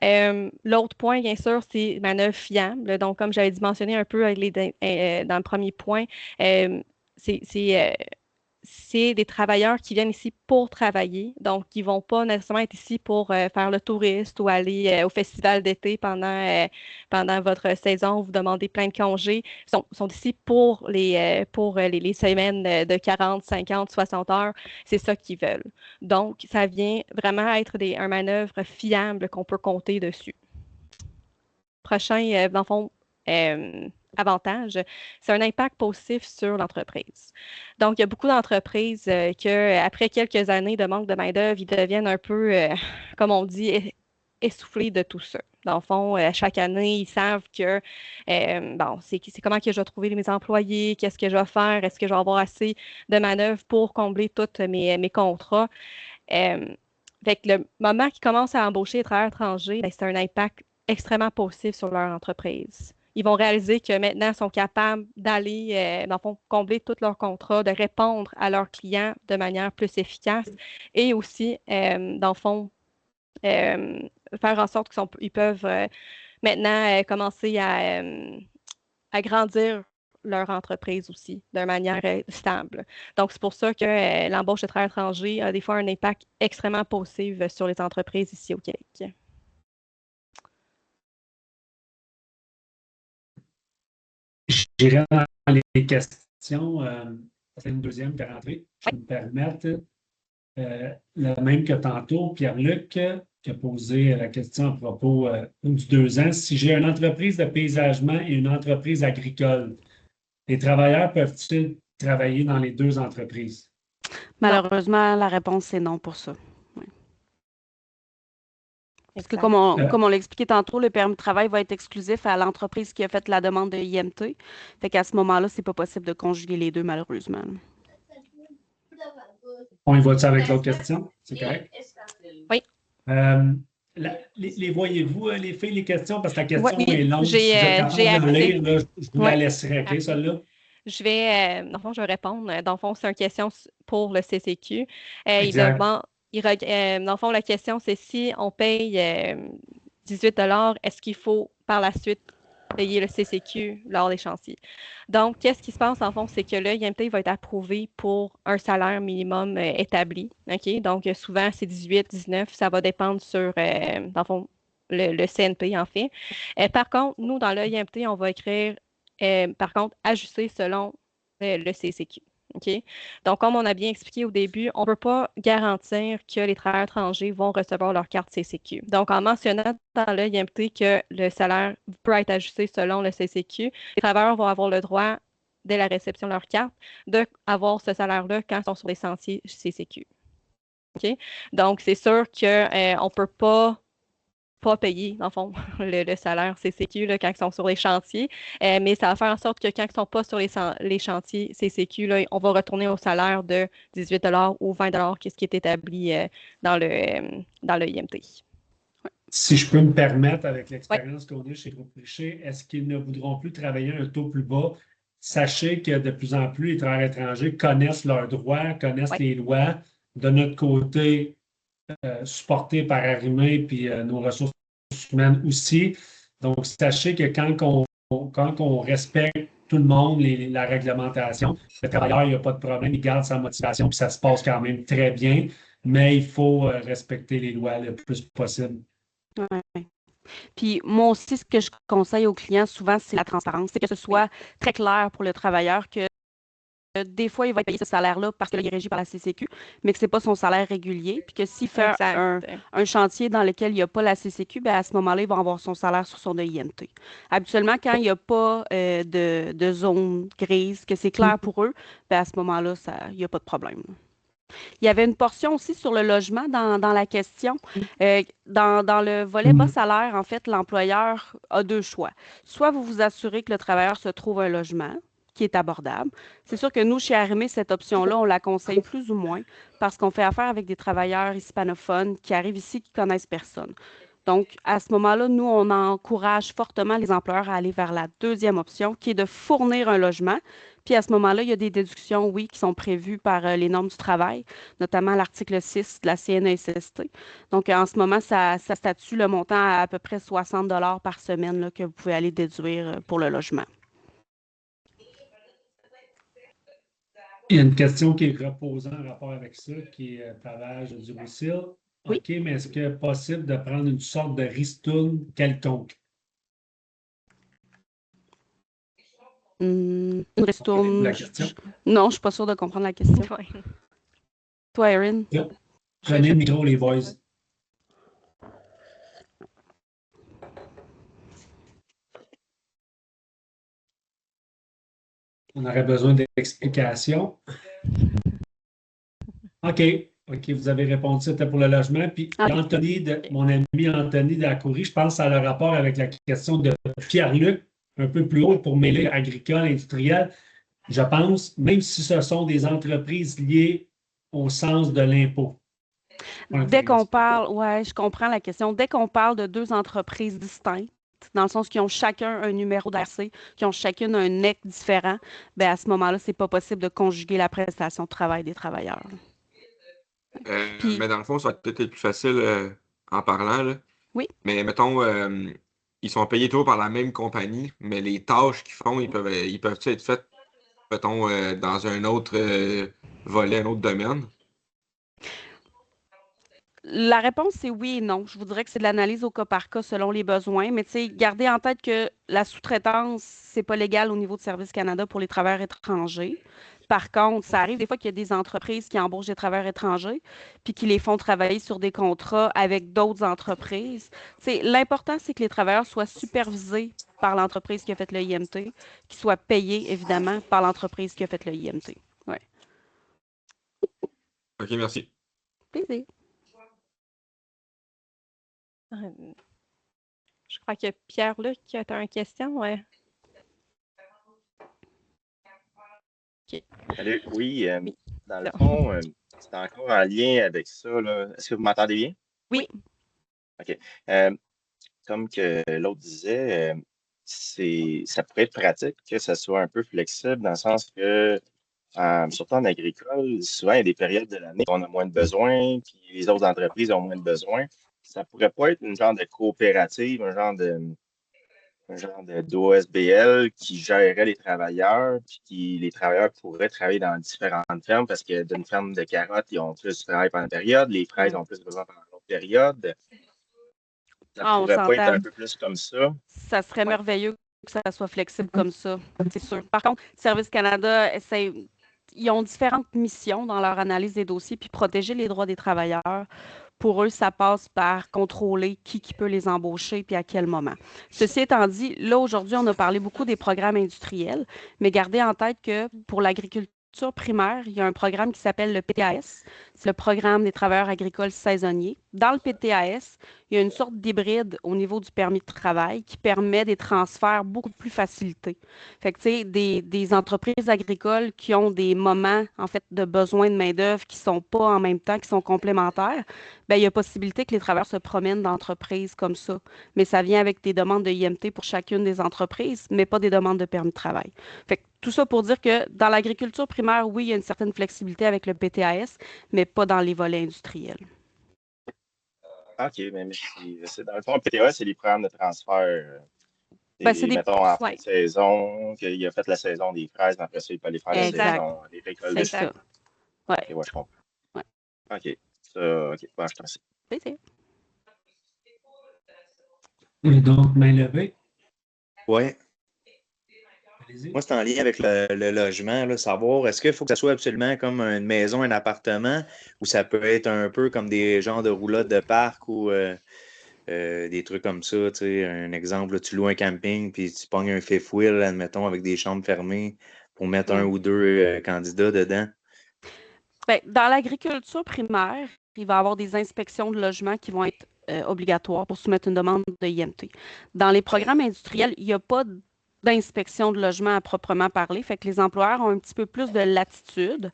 L'autre point, bien sûr, c'est manœuvre fiable. Donc, comme j'avais mentionné un peu dans le premier point, c'est des travailleurs qui viennent ici pour travailler. Donc, ils ne vont pas nécessairement être ici pour faire le touriste ou aller au festival d'été pendant votre saison, vous demandez plein de congés. Ils sont ici pour les semaines de 40, 50, 60 heures. C'est ça qu'ils veulent. Donc, ça vient vraiment être un manœuvre fiable qu'on peut compter dessus. Prochain, dans le fond, avantage, c'est un impact positif sur l'entreprise. Donc, il y a beaucoup d'entreprises qu'après quelques années de manque de main-d'œuvre, ils deviennent un peu, comme on dit, essoufflés de tout ça. Dans le fond, chaque année, ils savent que, c'est comment que je vais trouver mes employés, qu'est-ce que je vais faire, est-ce que je vais avoir assez de manœuvre pour combler tous mes contrats. Fait que le moment qu'ils commencent à embaucher les travailleurs étrangers, c'est un impact extrêmement positif sur leur entreprise. Ils vont réaliser que maintenant, ils sont capables d'aller, dans le fond, combler tous leurs contrats, de répondre à leurs clients de manière plus efficace et aussi, dans le fond, faire en sorte qu'ils peuvent maintenant commencer à grandir leur entreprise aussi de manière stable. Donc, c'est pour ça que l'embauche de travailleurs étrangers a des fois un impact extrêmement positif sur les entreprises ici au Québec. J'irai dans les questions. C'est une deuxième qui est rentrée. Je vais me permettre. Le même que tantôt, Pierre-Luc, qui a posé la question à propos du 2 ans. Si j'ai une entreprise de paysagement et une entreprise agricole, les travailleurs peuvent-ils travailler dans les deux entreprises? Malheureusement, la réponse, c'est non pour ça. Oui. Parce que comme on l'a expliqué tantôt, le permis de travail va être exclusif à l'entreprise qui a fait la demande de IMT. Fait qu'à ce moment-là, c'est pas possible de conjuguer les deux, malheureusement. On y va-tu avec l'autre question? C'est correct? Oui. Les voyez-vous, les filles, les questions? Parce que la question oui, est longue. J'ai lire, là, je vous la laisserai, OK, celle-là? Je vais, dans le fond, je vais répondre. Dans le fond, c'est une question pour le CCQ. Exact. Dans le fond, la question, c'est si on paye 18 $, est-ce qu'il faut par la suite payer le CCQ lors des chantiers? Donc, qu'est-ce qui se passe, en fond, c'est que le IMT va être approuvé pour un salaire minimum établi. OK? Donc, souvent, c'est 18, 19, ça va dépendre sur, dans le fond, le CNP, en fait. Par contre, nous, dans le IMT, on va écrire, par contre, ajusté selon le CCQ. OK? Donc, comme on a bien expliqué au début, on ne peut pas garantir que les travailleurs étrangers vont recevoir leur carte CCQ. Donc, en mentionnant dans le IMT que le salaire peut être ajusté selon le CCQ, les travailleurs vont avoir le droit dès la réception de leur carte, d'avoir ce salaire-là quand ils sont sur les sentiers CCQ. OK? Donc, c'est sûr qu'on ne peut pas payer, dans le fond, le salaire CCQ là, quand ils sont sur les chantiers, mais ça va faire en sorte que quand ils ne sont pas sur les chantiers CCQ, là, on va retourner au salaire de 18 ou 20 qui est ce qui est établi dans le IMT. Si je peux me permettre, avec l'expérience qu'on a chez Groupe Richer, est-ce qu'ils ne voudront plus travailler un taux plus bas? Sachez que de plus en plus, les travailleurs étrangers connaissent leurs droits, connaissent les lois. De notre côté, supportés par Arrimé puis nos ressources humaines aussi. Donc, sachez que quand on respecte tout le monde, la réglementation, le travailleur, il n'y a pas de problème, il garde sa motivation puis ça se passe quand même très bien, mais il faut respecter les lois le plus possible. Ouais. Puis moi aussi, ce que je conseille aux clients souvent, c'est la transparence. C'est que ce soit très clair pour le travailleur que des fois, il va payer ce salaire-là parce qu'il est régi par la CCQ, mais que ce n'est pas son salaire régulier. Puis que s'il fait un chantier dans lequel il n'y a pas la CCQ, bien, à ce moment-là, il va avoir son salaire sur son IMT. Habituellement, quand il n'y a pas de zone grise, que c'est clair pour eux, bien, à ce moment-là, il n'y a pas de problème. Il y avait une portion aussi sur le logement dans la question. Dans le volet bas salaire, en fait, l'employeur a deux choix. Soit vous vous assurez que le travailleur se trouve un logement qui est abordable. C'est sûr que nous, chez Arrimé, cette option-là, on la conseille plus ou moins parce qu'on fait affaire avec des travailleurs hispanophones qui arrivent ici qui connaissent personne. Donc, à ce moment-là, nous, on encourage fortement les employeurs à aller vers la deuxième option, qui est de fournir un logement. Puis à ce moment-là, il y a des déductions, oui, qui sont prévues par les normes du travail, notamment l'article 6 de la CNESST. Donc, en ce moment, ça statue le montant à peu près 60 $ par semaine là, que vous pouvez aller déduire pour le logement. Il y a une question qui est reposée en rapport avec ça, qui est pavage du Roussil. Oui. OK, mais est-ce que possible de prendre une sorte de ristourne quelconque? Une ristourne. La question? Non, je ne suis pas sûre de comprendre la question. Ouais. Toi, Erin? Prenez le micro, les boys. On aurait besoin d'explications. OK, vous avez répondu, c'était pour le logement. Puis mon ami Anthony Dacoury, je pense que ça a le rapport avec la question de Pierre-Luc, un peu plus haut pour mêler agricole, industriel. Je pense, même si ce sont des entreprises liées au sens de l'impôt. Dès qu'on parle, ouais, je comprends la question. Dès qu'on parle de deux entreprises distinctes, dans le sens qu'ils ont chacun un numéro d'ARC, qui ont chacune un NEC différent, bien à ce moment-là, c'est pas possible de conjuguer la prestation de travail des travailleurs. Mais dans le fond, ça va peut-être être plus facile en parlant. Là. Oui. Mais mettons, ils sont payés toujours par la même compagnie, mais les tâches qu'ils font, ils peuvent être faites, mettons, dans un autre volet, un autre domaine? La réponse, c'est oui et non. Je vous dirais que c'est de l'analyse au cas par cas selon les besoins, mais gardez en tête que la sous-traitance, c'est pas légal au niveau de Service Canada pour les travailleurs étrangers. Par contre, ça arrive des fois qu'il y a des entreprises qui embauchent des travailleurs étrangers puis qui les font travailler sur des contrats avec d'autres entreprises. L'important, c'est que les travailleurs soient supervisés par l'entreprise qui a fait le IMT, qu'ils soient payés, évidemment, par l'entreprise qui a fait le IMT. Ouais. OK, merci. Plaisir. Je crois que Pierre-Luc, tu as une question, ouais. OK. Salut. Oui, dans le fond, c'est encore en lien avec ça. Est-ce que vous m'entendez bien? Oui. OK. Comme que l'autre disait, ça pourrait être pratique que ça soit un peu flexible dans le sens que, surtout en agricole, souvent il y a des périodes de l'année où on a moins de besoins, puis les autres entreprises ont moins de besoins. Ça pourrait pas être une genre de coopérative, un genre d'OSBL qui gérerait les travailleurs, puis les travailleurs pourraient travailler dans différentes fermes parce que d'une ferme de carottes, ils ont plus de travail pendant une période, les fraises ont plus de besoin pendant une autre période. Ça pourrait pas être un peu plus comme ça. Ça serait merveilleux que ça soit flexible comme ça, c'est sûr. Par contre, Service Canada ils ont différentes missions dans leur analyse des dossiers, puis protéger les droits des travailleurs pour eux, ça passe par contrôler qui peut les embaucher puis à quel moment. Ceci étant dit, là, aujourd'hui, on a parlé beaucoup des programmes industriels, mais gardez en tête que pour l'agriculture primaire, il y a un programme qui s'appelle le PTAS. C'est le programme des travailleurs agricoles saisonniers. Dans le PTAS, il y a une sorte d'hybride au niveau du permis de travail qui permet des transferts beaucoup plus facilités. Fait que, tu sais, des entreprises agricoles qui ont des moments, en fait, de besoin de main-d'œuvre qui ne sont pas en même temps, qui sont complémentaires, bien, il y a possibilité que les travailleurs se promènent d'entreprises comme ça. Mais ça vient avec des demandes de IMT pour chacune des entreprises, mais pas des demandes de permis de travail. Fait que tout ça pour dire que dans l'agriculture primaire, oui, il y a une certaine flexibilité avec le PTAS, mais pas dans les volets industriels. OK, mais dans le fond, le PTA, c'est les programmes de transfert. Mettons, en fin de saison, qu'il a fait la saison des fraises, mais après ça, il peut aller faire la saison des récoltes de fruits. Oui. OK, ouais, je comprends. Ouais. OK. OK. Bon, je t'en sais. Plaisir. Et donc, main levée. Oui. Allez-y. Moi, c'est en lien avec le logement, là, savoir, est-ce qu'il faut que ça soit absolument comme une maison, un appartement, ou ça peut être un peu comme des genres de roulottes de parc ou des trucs comme ça, tu sais, un exemple, là, tu loues un camping puis tu pognes un fifth wheel, admettons, avec des chambres fermées pour mettre un ou deux candidats dedans. Bien, dans l'agriculture primaire, il va y avoir des inspections de logement qui vont être obligatoires pour soumettre une demande de IMT. Dans les programmes industriels, il n'y a pas d'inspection de logement à proprement parler, fait que les employeurs ont un petit peu plus de latitude.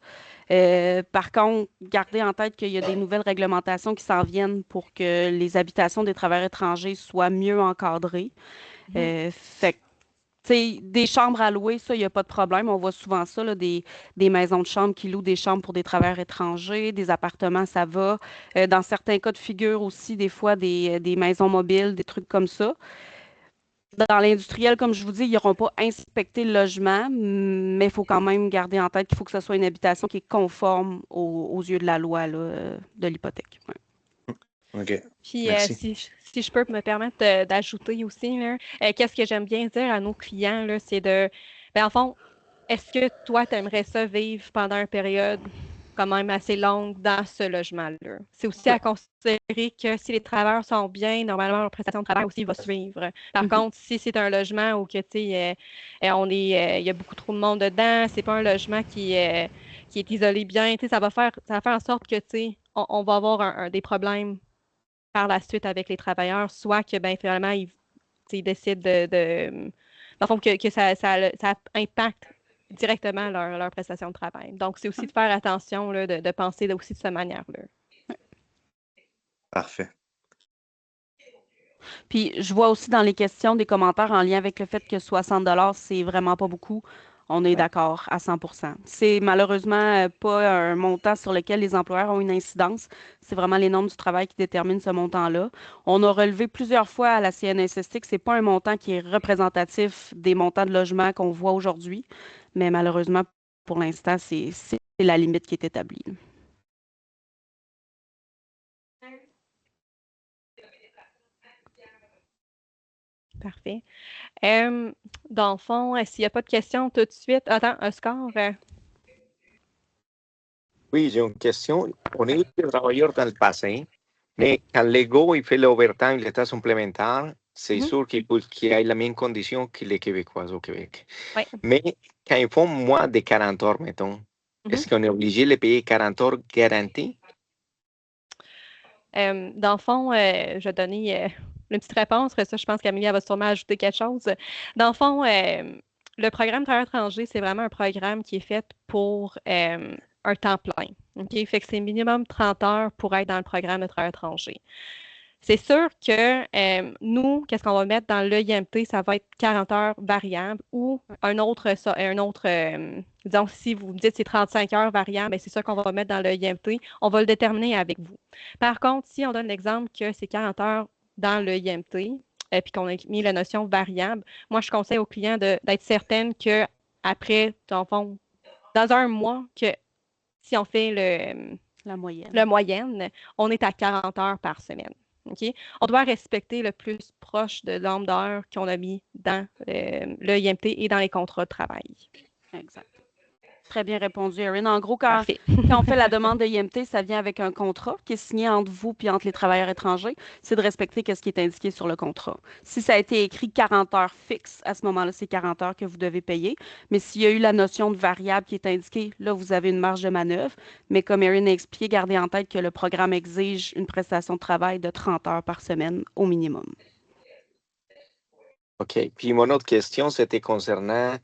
Par contre, gardez en tête qu'il y a des nouvelles réglementations qui s'en viennent pour que les habitations des travailleurs étrangers soient mieux encadrées. Fait que, tu sais, des chambres à louer, ça, il n'y a pas de problème. On voit souvent ça, là, des maisons de chambre qui louent des chambres pour des travailleurs étrangers, des appartements, ça va. Dans certains cas de figure aussi, des fois, des maisons mobiles, des trucs comme ça. Dans l'industriel, comme je vous dis, ils n'auront pas inspecté le logement, mais il faut quand même garder en tête qu'il faut que ce soit une habitation qui est conforme aux yeux de la loi là, de l'hypothèque. Ouais. OK. Puis, Merci. si je peux me permettre d'ajouter aussi, là, qu'est-ce que j'aime bien dire à nos clients, là, c'est ben, en fond, est-ce que toi, tu aimerais ça vivre pendant une période quand même assez longue dans ce logement-là? C'est aussi à considérer que si les travailleurs sont bien, normalement, leur prestation de travail aussi va suivre. Par contre, si c'est un logement où que, il y a beaucoup trop de monde dedans, c'est pas un logement qui est isolé bien, ça va faire en sorte que, on va avoir des problèmes par la suite avec les travailleurs, soit que ben finalement ils décident dans le fond, que ça impacte directement leur prestation de travail. Donc, c'est aussi de faire attention, là, de penser aussi de cette manière-là. Parfait. Puis, je vois aussi dans les questions des commentaires en lien avec le fait que 60 $, c'est vraiment pas beaucoup. On est d'accord à 100 %. C'est malheureusement pas un montant sur lequel les employeurs ont une incidence. C'est vraiment les normes du travail qui déterminent ce montant-là. On a relevé plusieurs fois à la CNSST que ce n'est pas un montant qui est représentatif des montants de logement qu'on voit aujourd'hui, mais malheureusement, pour l'instant, c'est la limite qui est établie. Parfait. Dans le fond, s'il n'y a pas de questions tout de suite, attends, Oscar. Oui, j'ai une question. On est des travailleurs dans le passé, mais quand l'ego il fait l'overtime, les tâches supplémentaires, c'est sûr qu'il y a la même condition que les Québécois au Québec. Oui. Mais quand ils font moins de 40 heures, mettons, est-ce qu'on est obligé de les payer 40 heures garanties? Dans le fond, je vais donner une petite réponse. Après ça, je pense qu'Amélie va sûrement ajouter quelque chose. Dans le fond, le programme Travailleurs étrangers, c'est vraiment un programme qui est fait pour un temps plein. OK? Fait que c'est minimum 30 heures pour être dans le programme de travailleurs étrangers. C'est sûr que nous, qu'est-ce qu'on va mettre dans l'EIMT, ça va être 40 heures variables ou disons, si vous me dites c'est 35 heures variables, c'est ça qu'on va mettre dans l'EIMT. On va le déterminer avec vous. Par contre, si on donne l'exemple que c'est 40 heures dans l'EIMT, puis qu'on a mis la notion variable, moi, je conseille aux clients d'être certaine qu'après, dans un mois, que si on fait la moyenne, on est à 40 heures par semaine. Okay? On doit respecter le plus proche de nombre d'heures qu'on a mis dans l'EIMT et dans les contrats de travail. Exact. Très bien répondu, Erin. En gros, quand Parfait. on fait la demande de IMT, ça vient avec un contrat qui est signé entre vous et entre les travailleurs étrangers. C'est de respecter ce qui est indiqué sur le contrat. Si ça a été écrit 40 heures fixes, à ce moment-là, c'est 40 heures que vous devez payer. Mais s'il y a eu la notion de variable qui est indiquée, là, vous avez une marge de manœuvre. Mais comme Erin a expliqué, gardez en tête que le programme exige une prestation de travail de 30 heures par semaine au minimum. OK. Puis mon autre question, c'était concernant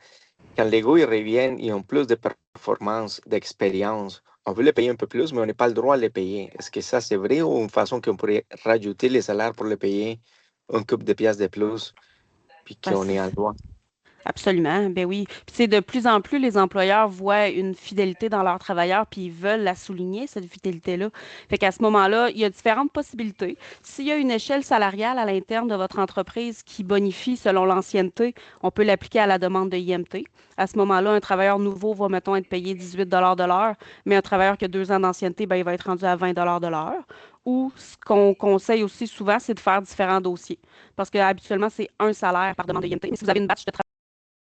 quand les gars ils reviennent, ils ont plus de performance, d'expérience. On veut les payer un peu plus, mais on n'a pas le droit de les payer. Est-ce que ça, c'est vrai ou une façon qu'on pourrait rajouter les salaires pour les payer un couple de pièces de plus, puis Ben, qu'on est en droit? Absolument, ben oui. Puis c'est de plus en plus les employeurs voient une fidélité dans leurs travailleurs, puis ils veulent la souligner, cette fidélité-là. Fait qu'à ce moment-là, il y a différentes possibilités. S'il y a une échelle salariale à l'interne de votre entreprise qui bonifie selon l'ancienneté, on peut l'appliquer à la demande de IMT. À ce moment-là, un travailleur nouveau va, mettons, être payé 18 de l'heure, mais un travailleur qui a 2 ans d'ancienneté, ben, il va être rendu à 20 de l'heure. Ou ce qu'on conseille aussi souvent, c'est de faire différents dossiers. Parce que habituellement, c'est un salaire par demande de IMT. Mais si vous avez une batch de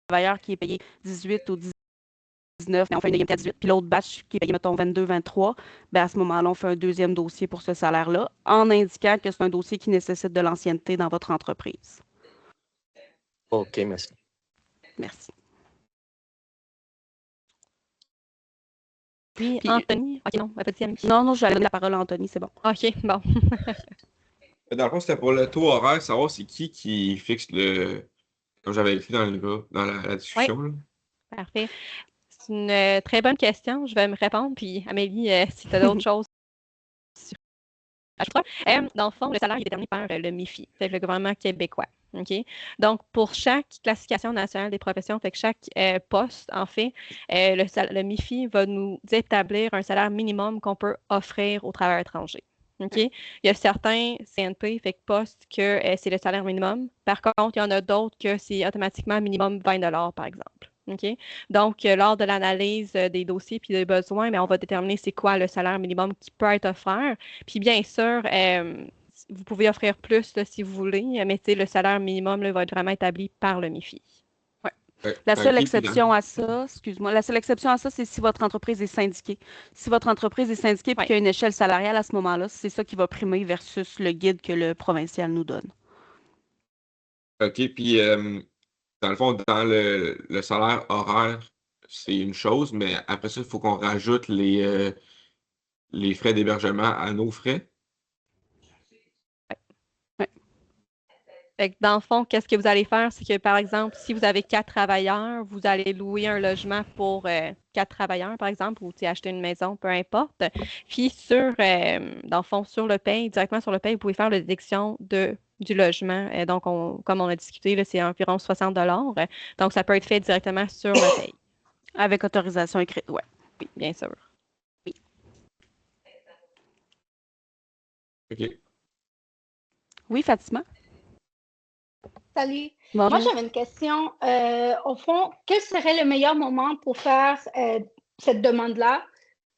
travailleur qui est payé 18 ou 19, mais on fait une IMT à 18, puis l'autre batch qui est payé, mettons, 22, 23, ben à ce moment-là, on fait un deuxième dossier pour ce salaire-là, en indiquant que c'est un dossier qui nécessite de l'ancienneté dans votre entreprise. OK, merci. Merci. Puis, Puis, Anthony. OK, non, pas dit Annie. non, j'allais donner la parole à Anthony, c'est bon. OK, bon. Dans le fond, c'était pour le taux horaire, savoir c'est qui fixe le. Comme j'avais écrit dans la discussion. Là. Parfait. C'est une très bonne question. Je vais me répondre. Puis, Amélie, si tu as d'autres choses sur dans le fond, le salaire est déterminé par le MIFI, fait que le gouvernement québécois. OK? Donc, pour chaque classification nationale des professions, fait que chaque poste, en fait, le MIFI va nous établir un salaire minimum qu'on peut offrir aux travailleurs étrangers. OK? Il y a certains CNP, fait que postes que c'est le salaire minimum. Par contre, il y en a d'autres que c'est automatiquement minimum 20 par exemple. OK? Donc, lors de l'analyse des dossiers puis des besoins, mais on va déterminer c'est quoi le salaire minimum qui peut être offert. Puis bien sûr, vous pouvez offrir plus là, si vous voulez, mais le salaire minimum là, va être vraiment établi par le MIFI. La seule exception à ça, excuse-moi, la seule exception à ça, c'est si votre entreprise est syndiquée. Si votre entreprise est syndiquée et qu'il y a une échelle salariale à ce moment-là, c'est ça qui va primer versus le guide que le provincial nous donne. OK, puis dans le fond, dans le salaire horaire, c'est une chose, mais après ça, il faut qu'on rajoute les frais d'hébergement à nos frais. Fait que dans le fond, qu'est-ce que vous allez faire? C'est que, par exemple, si vous avez 4 travailleurs, vous allez louer un logement pour 4 travailleurs, par exemple, ou acheter une maison, peu importe. Puis, dans le fond, sur le paye, directement sur le paye, vous pouvez faire la déduction du logement. Donc, comme on a discuté, là, c'est environ 60 Donc, ça peut être fait directement sur le paye. Avec autorisation écrite, oui. Oui, bien sûr. Oui. OK. Oui, Fatima? Salut. Bonjour. Moi, j'avais une question. Au fond, quel serait le meilleur moment pour faire cette demande-là,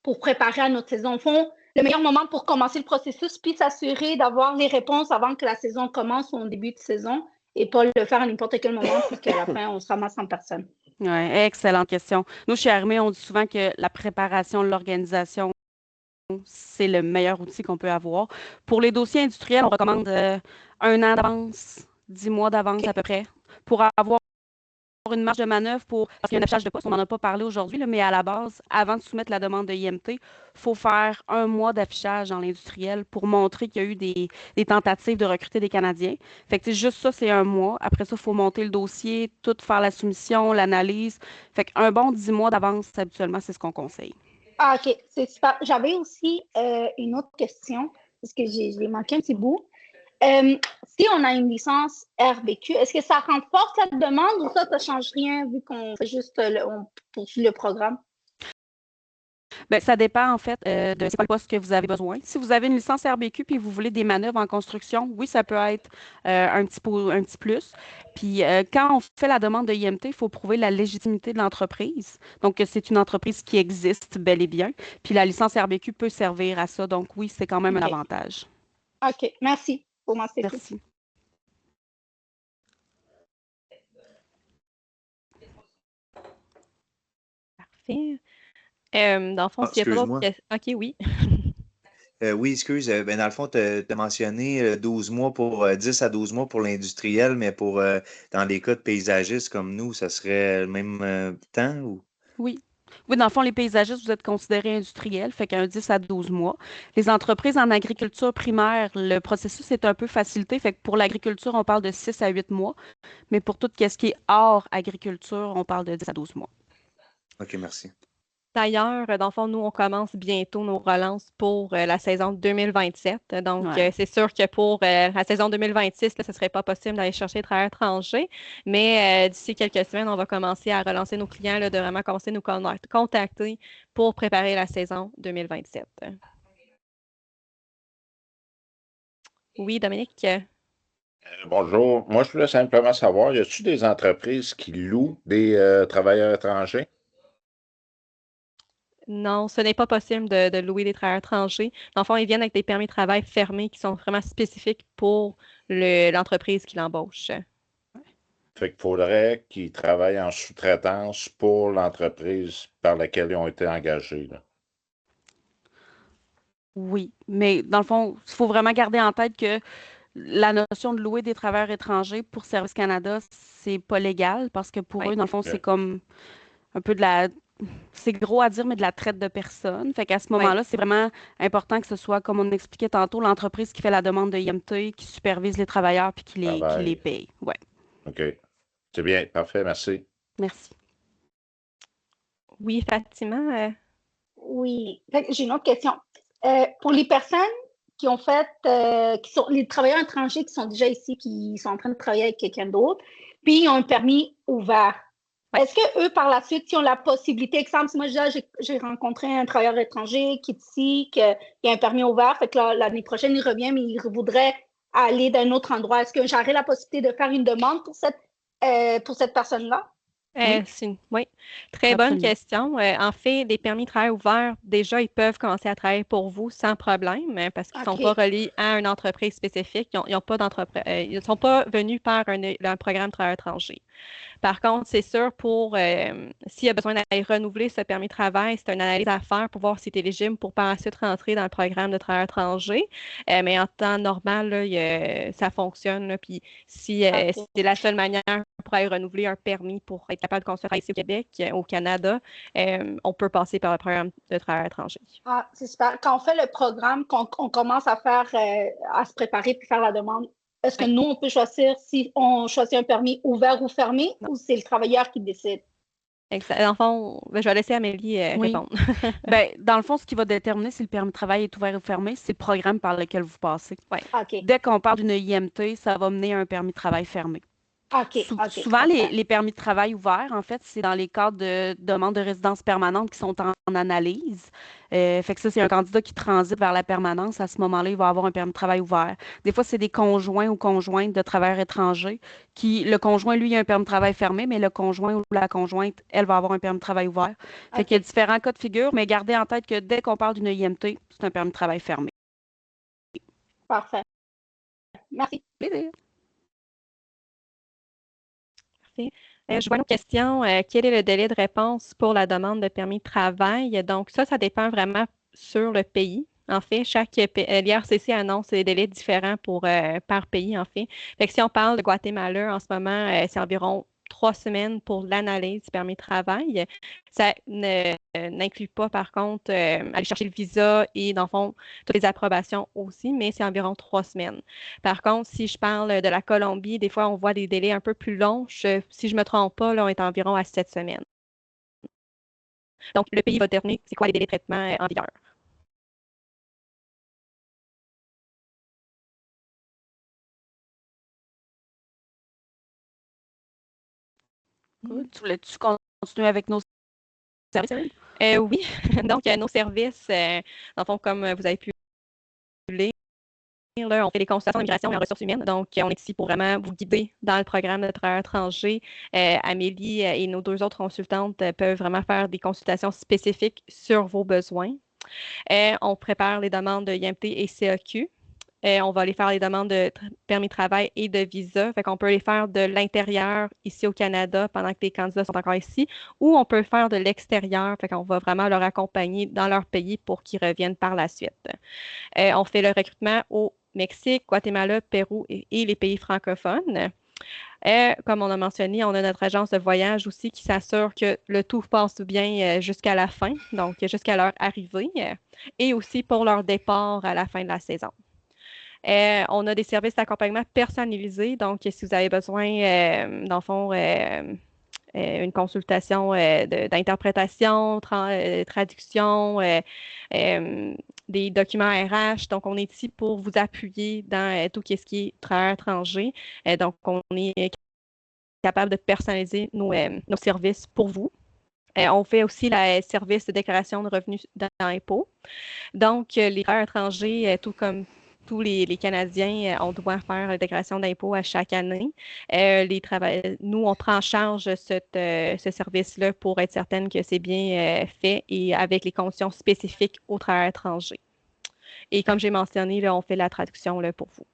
pour préparer à notre saison? Au fond, le meilleur moment pour commencer le processus, puis s'assurer d'avoir les réponses avant que la saison commence ou en début de saison, et pas le faire à n'importe quel moment, puis qu'à la fin, on se ramasse en personne. Oui, excellente question. Nous, chez Armée, on dit souvent que la préparation de l'organisation, c'est le meilleur outil qu'on peut avoir. Pour les dossiers industriels, on recommande 1 an d'avance, 10 mois d'avance à peu près, pour avoir une marge de manœuvre parce qu'il y a un affichage de poste, on n'en a pas parlé aujourd'hui, mais à la base, avant de soumettre la demande de IMT, il faut faire 1 mois d'affichage dans l'industriel pour montrer qu'il y a eu des tentatives de recruter des Canadiens. Fait que juste ça, c'est 1 mois. Après ça, il faut monter le dossier, tout faire la soumission, l'analyse. Fait qu'un bon 10 mois d'avance, habituellement, c'est ce qu'on conseille. Ah, OK, c'est super. J'avais aussi une autre question, parce que j'ai manqué un petit bout. Si on a une licence RBQ, est-ce que ça renforce la demande ou ça ne change rien vu qu'on fait juste on poursuit le programme? Bien, ça dépend en fait de c'est quoi le poste que vous avez besoin. Si vous avez une licence RBQ puis vous voulez des manœuvres en construction, oui, ça peut être un petit plus. Puis quand on fait la demande de IMT, il faut prouver la légitimité de l'entreprise. Donc, que c'est une entreprise qui existe bel et bien. Puis la licence RBQ peut servir à ça. Donc, oui, c'est quand même un avantage. OK, merci. Pour moi, c'est tout. Merci. Parfait. Dans le fond, s'il n'y a pas d'autres Excuse-moi. questions. OK, oui. Oui, excuse. Ben, dans le fond, tu as mentionné 12 mois 10 à 12 mois pour l'industriel, mais dans les cas de paysagistes comme nous, ça serait le même temps ou? Oui. Oui, dans le fond, les paysagistes, vous êtes considérés industriels, fait qu'un 10 à 12 mois. Les entreprises en agriculture primaire, le processus est un peu facilité, fait que pour l'agriculture, on parle de 6 à 8 mois, mais pour tout ce qui est hors agriculture, on parle de 10 à 12 mois. OK, merci. D'ailleurs, dans le fond, nous, on commence bientôt nos relances pour la saison 2027. Donc, Ouais. c'est sûr que pour la saison 2026, là, ce ne serait pas possible d'aller chercher des travailleurs étrangers. Mais d'ici quelques semaines, on va commencer à relancer nos clients, là, de vraiment commencer à nous contacter pour préparer la saison 2027. Oui, Dominique? Bonjour. Moi, je voulais simplement savoir, y a-t-il des entreprises qui louent des travailleurs étrangers? Non, ce n'est pas possible de louer des travailleurs étrangers. Dans le fond, ils viennent avec des permis de travail fermés qui sont vraiment spécifiques pour l'entreprise qui l'embauche. Fait qu'il faudrait qu'ils travaillent en sous-traitance pour l'entreprise par laquelle ils ont été engagés, là. Oui, mais dans le fond, il faut vraiment garder en tête que la notion de louer des travailleurs étrangers pour Service Canada, c'est pas légal parce que pour Oui. eux, dans le fond, c'est OK. comme un peu c'est gros à dire, mais de la traite de personnes. Fait qu'à ce Oui. moment-là, c'est vraiment important que ce soit, comme on expliquait tantôt, l'entreprise qui fait la demande de IMT, qui supervise les travailleurs puis qui les Travail. paye. Ouais, OK. C'est bien. Parfait. Merci. merci. Oui, Fatima. Oui. Fait que j'ai une autre question. Pour les personnes qui ont fait, qui sont les travailleurs étrangers qui sont déjà ici, qui sont en train de travailler avec quelqu'un d'autre, puis ils ont un permis ouvert. Ouais. Est-ce que eux, par la suite, s'ils ont la possibilité, exemple, si moi j'ai rencontré un travailleur étranger qui est ici, qui a un permis ouvert, fait que l'année prochaine, il revient, mais il voudrait aller d'un autre endroit. Est-ce que j'aurais la possibilité de faire une demande pour cette personne-là? Oui, Oui, très bonne absolument. question. En fait, les permis de travail ouverts, déjà, ils peuvent commencer à travailler pour vous sans problème parce qu'ils ne sont OK. pas reliés à une entreprise spécifique. Ils ont pas d'entreprise, ils ne sont pas venus par un programme de travail étranger. Par contre, c'est sûr, s'il y a besoin d'aller renouveler ce permis de travail, c'est une analyse à faire pour voir s'il est éligible pour par la suite rentrer dans le programme de travail étranger. Mais en temps normal, là, ça fonctionne. Là, puis si OK. c'est la seule manière pour aller renouveler un permis pour être capable de construire ici au Québec, au Canada, on peut passer par le programme de travail étranger. Ah, c'est super. Quand on fait le programme, qu'on commence à à se préparer puis faire la demande, est-ce que Oui. nous, on peut choisir si on choisit un permis ouvert ou fermé Non. ou c'est le travailleur qui décide? Dans le fond, je vais laisser Amélie Oui. répondre. Ben, dans le fond, ce qui va déterminer si le permis de travail est ouvert ou fermé, c'est le programme par lequel vous passez. OK. Dès qu'on parle d'une IMT, ça va mener à un permis de travail fermé. OK. OK. Souvent, les permis de travail ouverts, en fait, c'est dans les cadres de demande de résidence permanente qui sont en analyse. Fait que ça, c'est un candidat qui transite vers la permanence. À ce moment-là, il va avoir un permis de travail ouvert. Des fois, c'est des conjoints ou conjointes de travailleurs étrangers le conjoint, lui, a un permis de travail fermé, mais le conjoint ou la conjointe, elle va avoir un permis de travail ouvert. Fait qu'il y a différents cas de figure, mais gardez en tête que dès qu'on parle d'une IMT, c'est un permis de travail fermé. Parfait. Merci. Plaisir. Je vois une question. Quel est le délai de réponse pour la demande de permis de travail? Donc, ça dépend vraiment sur le pays. En fait, l'IRCC annonce des délais différents par pays, en fait. Fait que si on parle de Guatemala, en ce moment, c'est environ 3 semaines pour l'analyse du permis de travail. Ça n'inclut pas, par contre, aller chercher le visa et, dans le fond, toutes les approbations aussi, mais c'est environ 3 semaines. Par contre, si je parle de la Colombie, des fois, on voit des délais un peu plus longs. Si je ne me trompe pas, là, on est environ à 7 semaines. Donc, le pays va déterminer c'est quoi les délais de traitement en vigueur. Good. Tu voulais-tu continuer avec nos services? Oui. Donc, nos services, dans le fond, comme vous avez pu lire, là, on fait des consultations d'immigration et en ressources humaines. Donc, on est ici pour vraiment vous guider dans le programme de travail étranger. Amélie et nos 2 autres consultantes peuvent vraiment faire des consultations spécifiques sur vos besoins. On prépare les demandes de IMT et CAQ. On va aller faire les demandes de permis de travail et de visa. Fait qu'on peut les faire de l'intérieur ici au Canada pendant que les candidats sont encore ici, ou on peut le faire de l'extérieur. Fait qu'on va vraiment leur accompagner dans leur pays pour qu'ils reviennent par la suite. On fait le recrutement au Mexique, Guatemala, Pérou et les pays francophones. Comme on a mentionné, on a notre agence de voyage aussi qui s'assure que le tout passe bien jusqu'à la fin, donc jusqu'à leur arrivée, et aussi pour leur départ à la fin de la saison. On a des services d'accompagnement personnalisés, donc si vous avez besoin, dans le fond, une consultation d'interprétation, traduction, des documents RH. Donc, on est ici pour vous appuyer dans tout ce qui est travail étranger. Donc, on est capable de personnaliser nos services pour vous. On fait aussi le service de déclaration de revenus d'impôt. Donc, les travailleurs étrangers, tout comme tous les Canadiens, on doit faire la déclaration d'impôt à chaque année. Nous, on prend en charge ce service-là pour être certaine que c'est bien fait et avec les conditions spécifiques aux travailleurs étrangers. Et comme j'ai mentionné, là, on fait la traduction là, pour vous.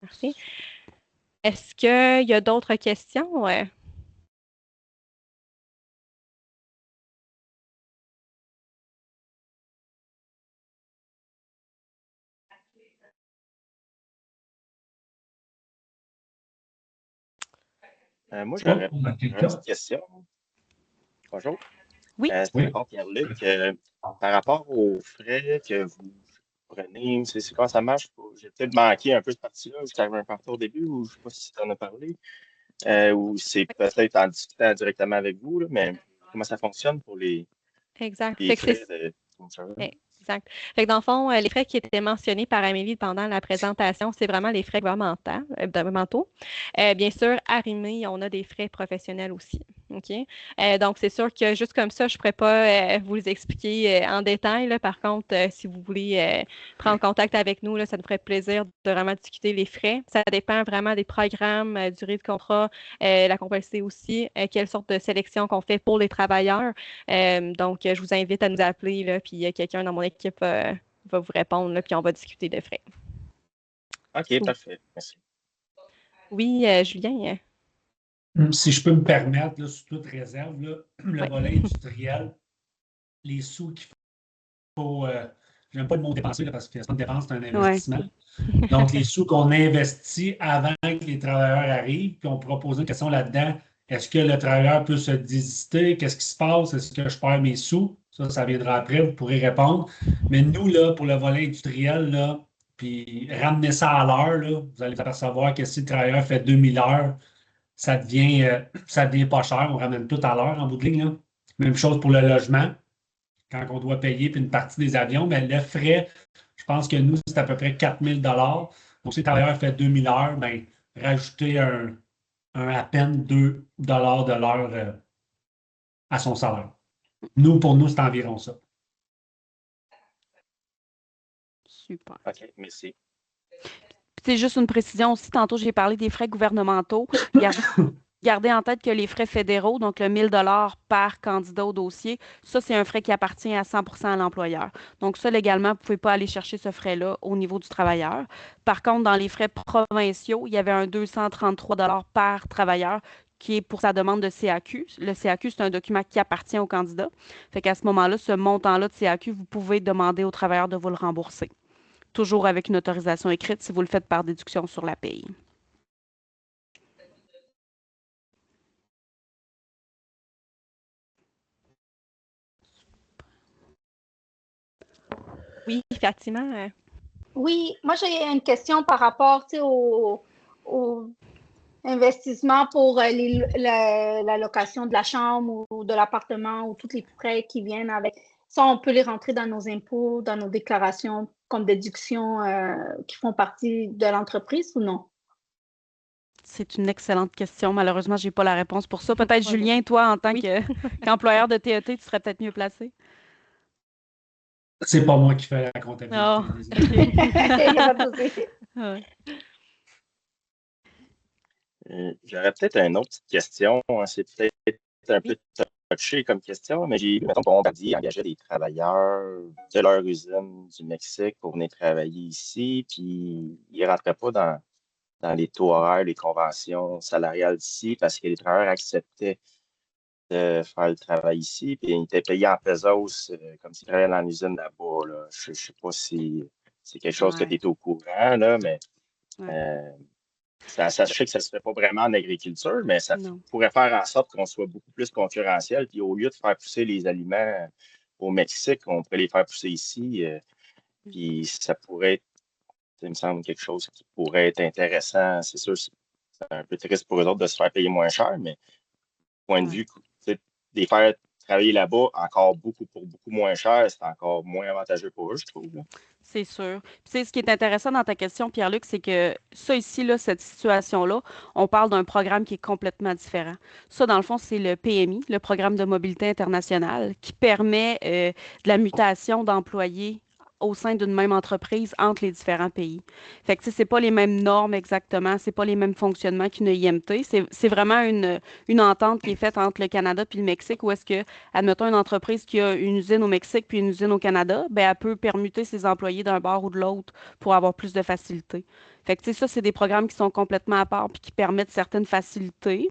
Merci. Est-ce qu'il y a d'autres questions? Moi, j'aurais une petite question. Bonjour. Oui. C'est encore Pierre-Luc. Par rapport aux frais que vous prenez, c'est comment ça marche? J'ai peut-être manqué un peu cette partie-là. J'étais arrivé un peu en retard au début, ou je ne sais pas si tu en as parlé, ou c'est peut-être en discutant directement avec vous, là, mais comment ça fonctionne pour les Exact. frais de... Exact. Fait que dans le fond, les frais qui étaient mentionnés par Amélie pendant la présentation, c'est vraiment les frais gouvernementaux. Bien sûr, à RIMI, on a des frais professionnels aussi. OK? Donc, c'est sûr que juste comme ça, je ne pourrais pas vous les expliquer en détail. Là. Par contre, si vous voulez prendre contact avec nous, là, ça nous ferait plaisir de vraiment discuter les frais. Ça dépend vraiment des programmes, durée de contrat, la complexité aussi, quelle sorte de sélection qu'on fait pour les travailleurs. Donc, je vous invite à nous appeler, là, puis quelqu'un dans mon équipe va vous répondre, là, puis on va discuter de frais. OK, parfait. Merci. Oui, Julien. Si je peux me permettre, là, sous toute réserve, là, le volet industriel, les sous qu'il faut, j'aime pas le mot dépenser là, parce que c'est pas une dépense, c'est un investissement. Donc, les sous qu'on investit avant que les travailleurs arrivent, puis on propose une question là-dedans. Est-ce que le travailleur peut se désister? Qu'est-ce qui se passe? Est-ce que je perds mes sous? Ça viendra après, vous pourrez répondre. Mais nous, là, pour le volet industriel, là, puis ramener ça à l'heure, là, vous allez apercevoir que si le travailleur fait 2000 heures, ça devient pas cher. On ramène tout à l'heure en bout de ligne. Là. Même chose pour le logement, quand on doit payer puis une partie des avions. Mais le frais, je pense que nous, c'est à peu près 4000 $. Donc, si le travailleur fait 2000 heures, ben, rajouter à peine 2 $ de l'heure à son salaire. Pour nous, c'est environ ça. Super. OK, merci. C'est juste une précision aussi. Tantôt, j'ai parlé des frais gouvernementaux. Gardez en tête que les frais fédéraux, donc le 1 000 $ par candidat au dossier, ça, c'est un frais qui appartient à 100 % à l'employeur. Donc, ça, légalement, vous ne pouvez pas aller chercher ce frais-là au niveau du travailleur. Par contre, dans les frais provinciaux, il y avait un 233 $ par travailleur qui est pour sa demande de CAQ. Le CAQ, c'est un document qui appartient au candidat. Fait qu'à ce moment-là, ce montant-là de CAQ, vous pouvez demander au travailleur de vous le rembourser. Toujours avec une autorisation écrite si vous le faites par déduction sur la paye. Oui, Fatima. Oui, moi j'ai une question par rapport au investissement pour la location de la chambre ou de l'appartement ou tous les frais qui viennent avec. Ça, on peut les rentrer dans nos impôts, dans nos déclarations comme déductions qui font partie de l'entreprise ou non? C'est une excellente question. Malheureusement, je n'ai pas la réponse pour ça. Peut-être, Julien, toi, en tant qu'employeur de TET, tu serais peut-être mieux placé. C'est pas moi qui fais la comptabilité. Oh, J'aurais peut-être une autre petite question. C'est peut-être un peu touché comme question, mais j'ai vu, mettons, Bombardier engageait des travailleurs de leur usine du Mexique pour venir travailler ici, puis ils ne rentraient pas dans les taux horaires, les conventions salariales d'ici, parce que les travailleurs acceptaient de faire le travail ici, puis ils étaient payés en pesos, comme s'ils travaillaient dans l'usine là-bas, là. Je ne sais pas si c'est quelque chose que tu Ouais, es au courant, là, mais ouais. euh, je sais que ça ne se fait pas vraiment en agriculture, mais ça Non. pourrait faire en sorte qu'on soit beaucoup plus concurrentiel. Puis au lieu de faire pousser les aliments au Mexique, on pourrait les faire pousser ici. Puis ça pourrait être, il me semble, quelque chose qui pourrait être intéressant. C'est sûr, c'est un peu triste pour eux autres de se faire payer moins cher, mais point de Ouais. vue, tu sais, les faire travailler là-bas encore pour beaucoup moins cher, c'est encore moins avantageux pour eux, je trouve, là. C'est sûr. Puis, tu sais, ce qui est intéressant dans ta question, Pierre-Luc, c'est que ça ici, là, cette situation-là, on parle d'un programme qui est complètement différent. Ça, dans le fond, c'est le PMI, le Programme de mobilité internationale, qui permet de la mutation d'employés au sein d'une même entreprise entre les différents pays. Fait que, tu sais, c'est pas les mêmes normes exactement, c'est pas les mêmes fonctionnements qu'une IMT. C'est vraiment une entente qui est faite entre le Canada puis le Mexique, où est-ce que admettons une entreprise qui a une usine au Mexique puis une usine au Canada, ben, elle peut permuter ses employés d'un bord ou de l'autre pour avoir plus de facilité. Fait que, tu sais, ça, c'est des programmes qui sont complètement à part puis qui permettent certaines facilités.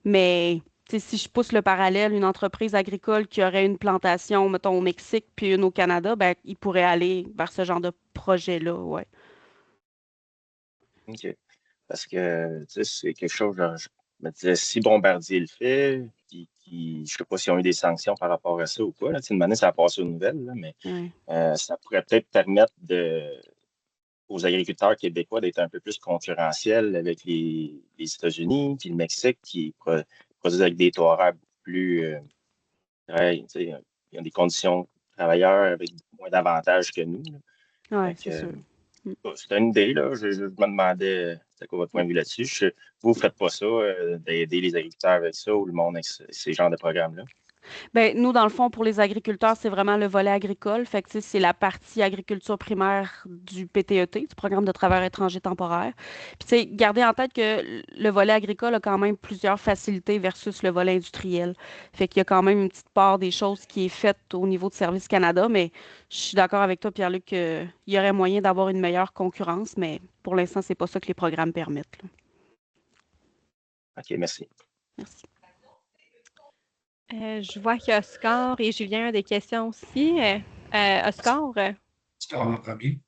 Mais, tu sais, si je pousse le parallèle, une entreprise agricole qui aurait une plantation, mettons, au Mexique puis une au Canada, ben, il pourrait aller vers ce genre de projet-là, ouais. OK. Parce que, tu sais, c'est quelque chose, genre, je me disais, si Bombardier le fait, puis je ne sais pas s'ils ont eu des sanctions par rapport à ça ou quoi, là. Tu sais, une année, ça a passé aux nouvelles, là, mais Ouais. ça pourrait peut-être permettre aux agriculteurs québécois d'être un peu plus concurrentiels avec les États-Unis, puis le Mexique, qui produisent avec des taux horaires beaucoup plus, ouais, tu sais, ils ont des conditions de travailleurs avec moins d'avantages que nous, là. Ouais, Fait c'est que, sûr. Mm. c'était une idée, là. Je me demandais, c'est quoi votre point de vue là-dessus. Vous ne faites pas ça, d'aider les agriculteurs avec ça ou le monde avec ces genres de programmes-là? Ben, nous, dans le fond, pour les agriculteurs, c'est vraiment le volet agricole. Fait que, tu sais, c'est la partie agriculture primaire du PTET, du Programme de travail étranger temporaire. Puis, tu sais, gardez en tête que le volet agricole a quand même plusieurs facilités versus le volet industriel. Fait qu'il y a quand même une petite part des choses qui est faite au niveau de Service Canada, mais je suis d'accord avec toi, Pierre-Luc, qu'il y aurait moyen d'avoir une meilleure concurrence, mais pour l'instant, c'est pas ça que les programmes permettent, là. OK, merci. Merci. Je vois qu'Oscar et Julien ont des questions aussi. Oscar, Oscar en premier.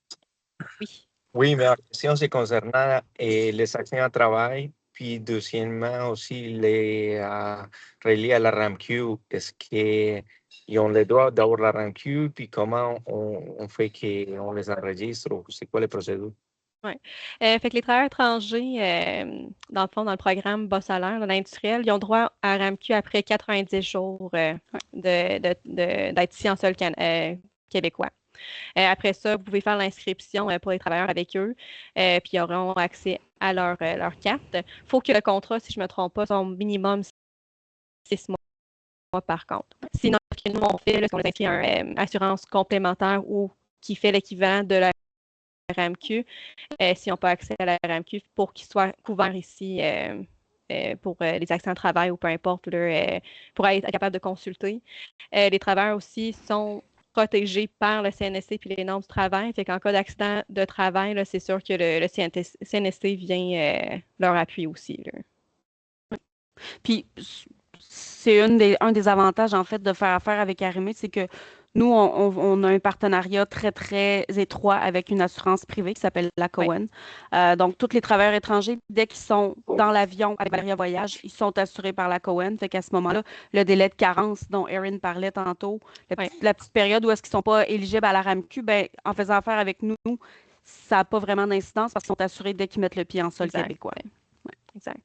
oui. Oui, ma question se concernant les accidents de travail, puis deuxièmement aussi les reliés à la RAMQ. Est-ce qu'ils ont le droit d'avoir la RAMQ, puis comment on fait qu'on les enregistre, ou c'est quoi les procédures? Ouais. Fait que les travailleurs étrangers, dans le fond, dans le programme bas salaire, dans l'industriel, ils ont droit à RAMQ après 90 jours d'être ici en sol québécois. Après ça, vous pouvez faire l'inscription pour les travailleurs avec eux, puis ils auront accès à leur carte. Il faut que le contrat, si je ne me trompe pas, soit au minimum 6 mois par contre. Sinon, ce que nous, on fait, là, c'est qu'on les inscrit à une assurance complémentaire ou qui fait l'équivalent de la RAMQ, s'ils n'ont pas accès à la RAMQ, pour qu'ils soient couverts ici pour les accidents de travail ou peu importe, là, pour être capable de consulter. Les travailleurs aussi sont protégés par le CNSC puis les normes du travail. Fait qu'en cas d'accident de travail, là, c'est sûr que le CNSC vient leur appui aussi, là. Puis, c'est un des avantages, en fait, de faire affaire avec Arimé, c'est que nous, on a un partenariat très, très étroit avec une assurance privée qui s'appelle la Oui. Cohen. Donc, tous les travailleurs étrangers, dès qu'ils sont dans l'avion avec Valeria Voyage, ils sont assurés par la Cohen. Fait qu'à ce moment-là, le délai de carence dont Erin parlait tantôt, Oui. la petite période où est-ce qu'ils ne sont pas éligibles à la RAMQ, ben, en faisant affaire avec nous, ça n'a pas vraiment d'incidence parce qu'ils sont assurés dès qu'ils mettent le pied en sol Exact. québécois. Ouais, exact.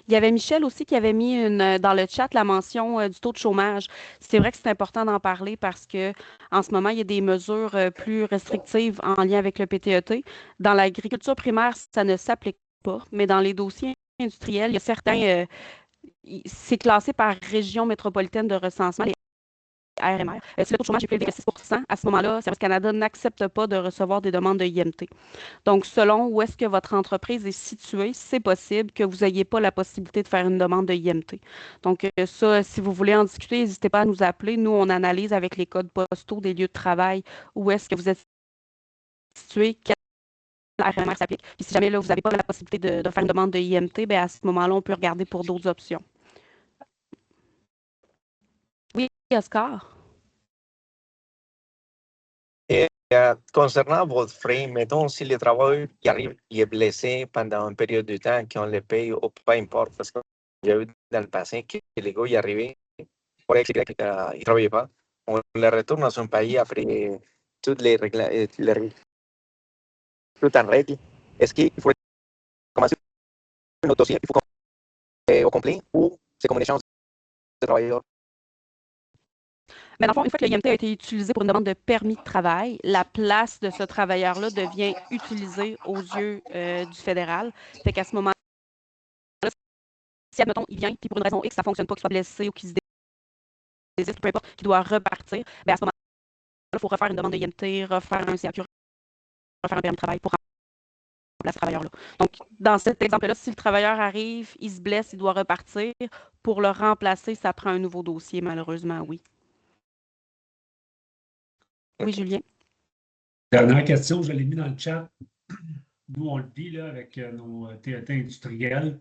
Il y avait Michel aussi qui avait mis dans le chat la mention du taux de chômage. C'est vrai que c'est important d'en parler parce que en ce moment, il y a des mesures plus restrictives en lien avec le PTET. Dans l'agriculture primaire, ça ne s'applique pas, mais dans les dossiers industriels, il y a certains, c'est classé par région métropolitaine de recensement. ARMR. Si le taux de chômage est plus élevé que 6 à ce moment-là, Service Canada n'accepte pas de recevoir des demandes de IMT. Donc, selon où est-ce que votre entreprise est située, c'est possible que vous n'ayez pas la possibilité de faire une demande de IMT. Donc, ça, si vous voulez en discuter, n'hésitez pas à nous appeler. Nous, on analyse avec les codes postaux des lieux de travail où est-ce que vous êtes situé, quel RMR s'applique. Puis si jamais là, vous n'avez pas la possibilité de faire une demande de IMT, bien, à ce moment-là, on peut regarder pour d'autres options. Oui, Oscar? Concernant votre frais, mettons si le travail qui arrive, il est blessé pendant une période de temps, qu'on le paye ou peu importe, parce que j'ai vu dans le passé que les gars y arrivaient, pour expliquer qu'ils ne travaillaient pas, on les retourne à son pays après toutes les règles, tout en règle. Est-ce qu'il faut commencer un autre dossier, il faut au complet, ou c'est comme une échange de travailleurs? Mais dans le fond, une fois que le IMT a été utilisé pour une demande de permis de travail, la place de ce travailleur-là devient utilisée aux yeux du fédéral. Fait qu'à ce moment-là, si, admettons, il vient, puis pour une raison X, ça ne fonctionne pas, qu'il soit blessé ou qu'il se désiste, peu importe, qu'il doit repartir, bien à ce moment-là, il faut refaire une demande de IMT, refaire un CAQ, refaire un permis de travail pour remplacer ce travailleur-là. Donc, dans cet exemple-là, si le travailleur arrive, il se blesse, il doit repartir, pour le remplacer, ça prend un nouveau dossier, malheureusement, oui. Oui, Julien? Dernière question, je l'ai mis dans le chat. Nous, on le vit là, avec nos TET industriels.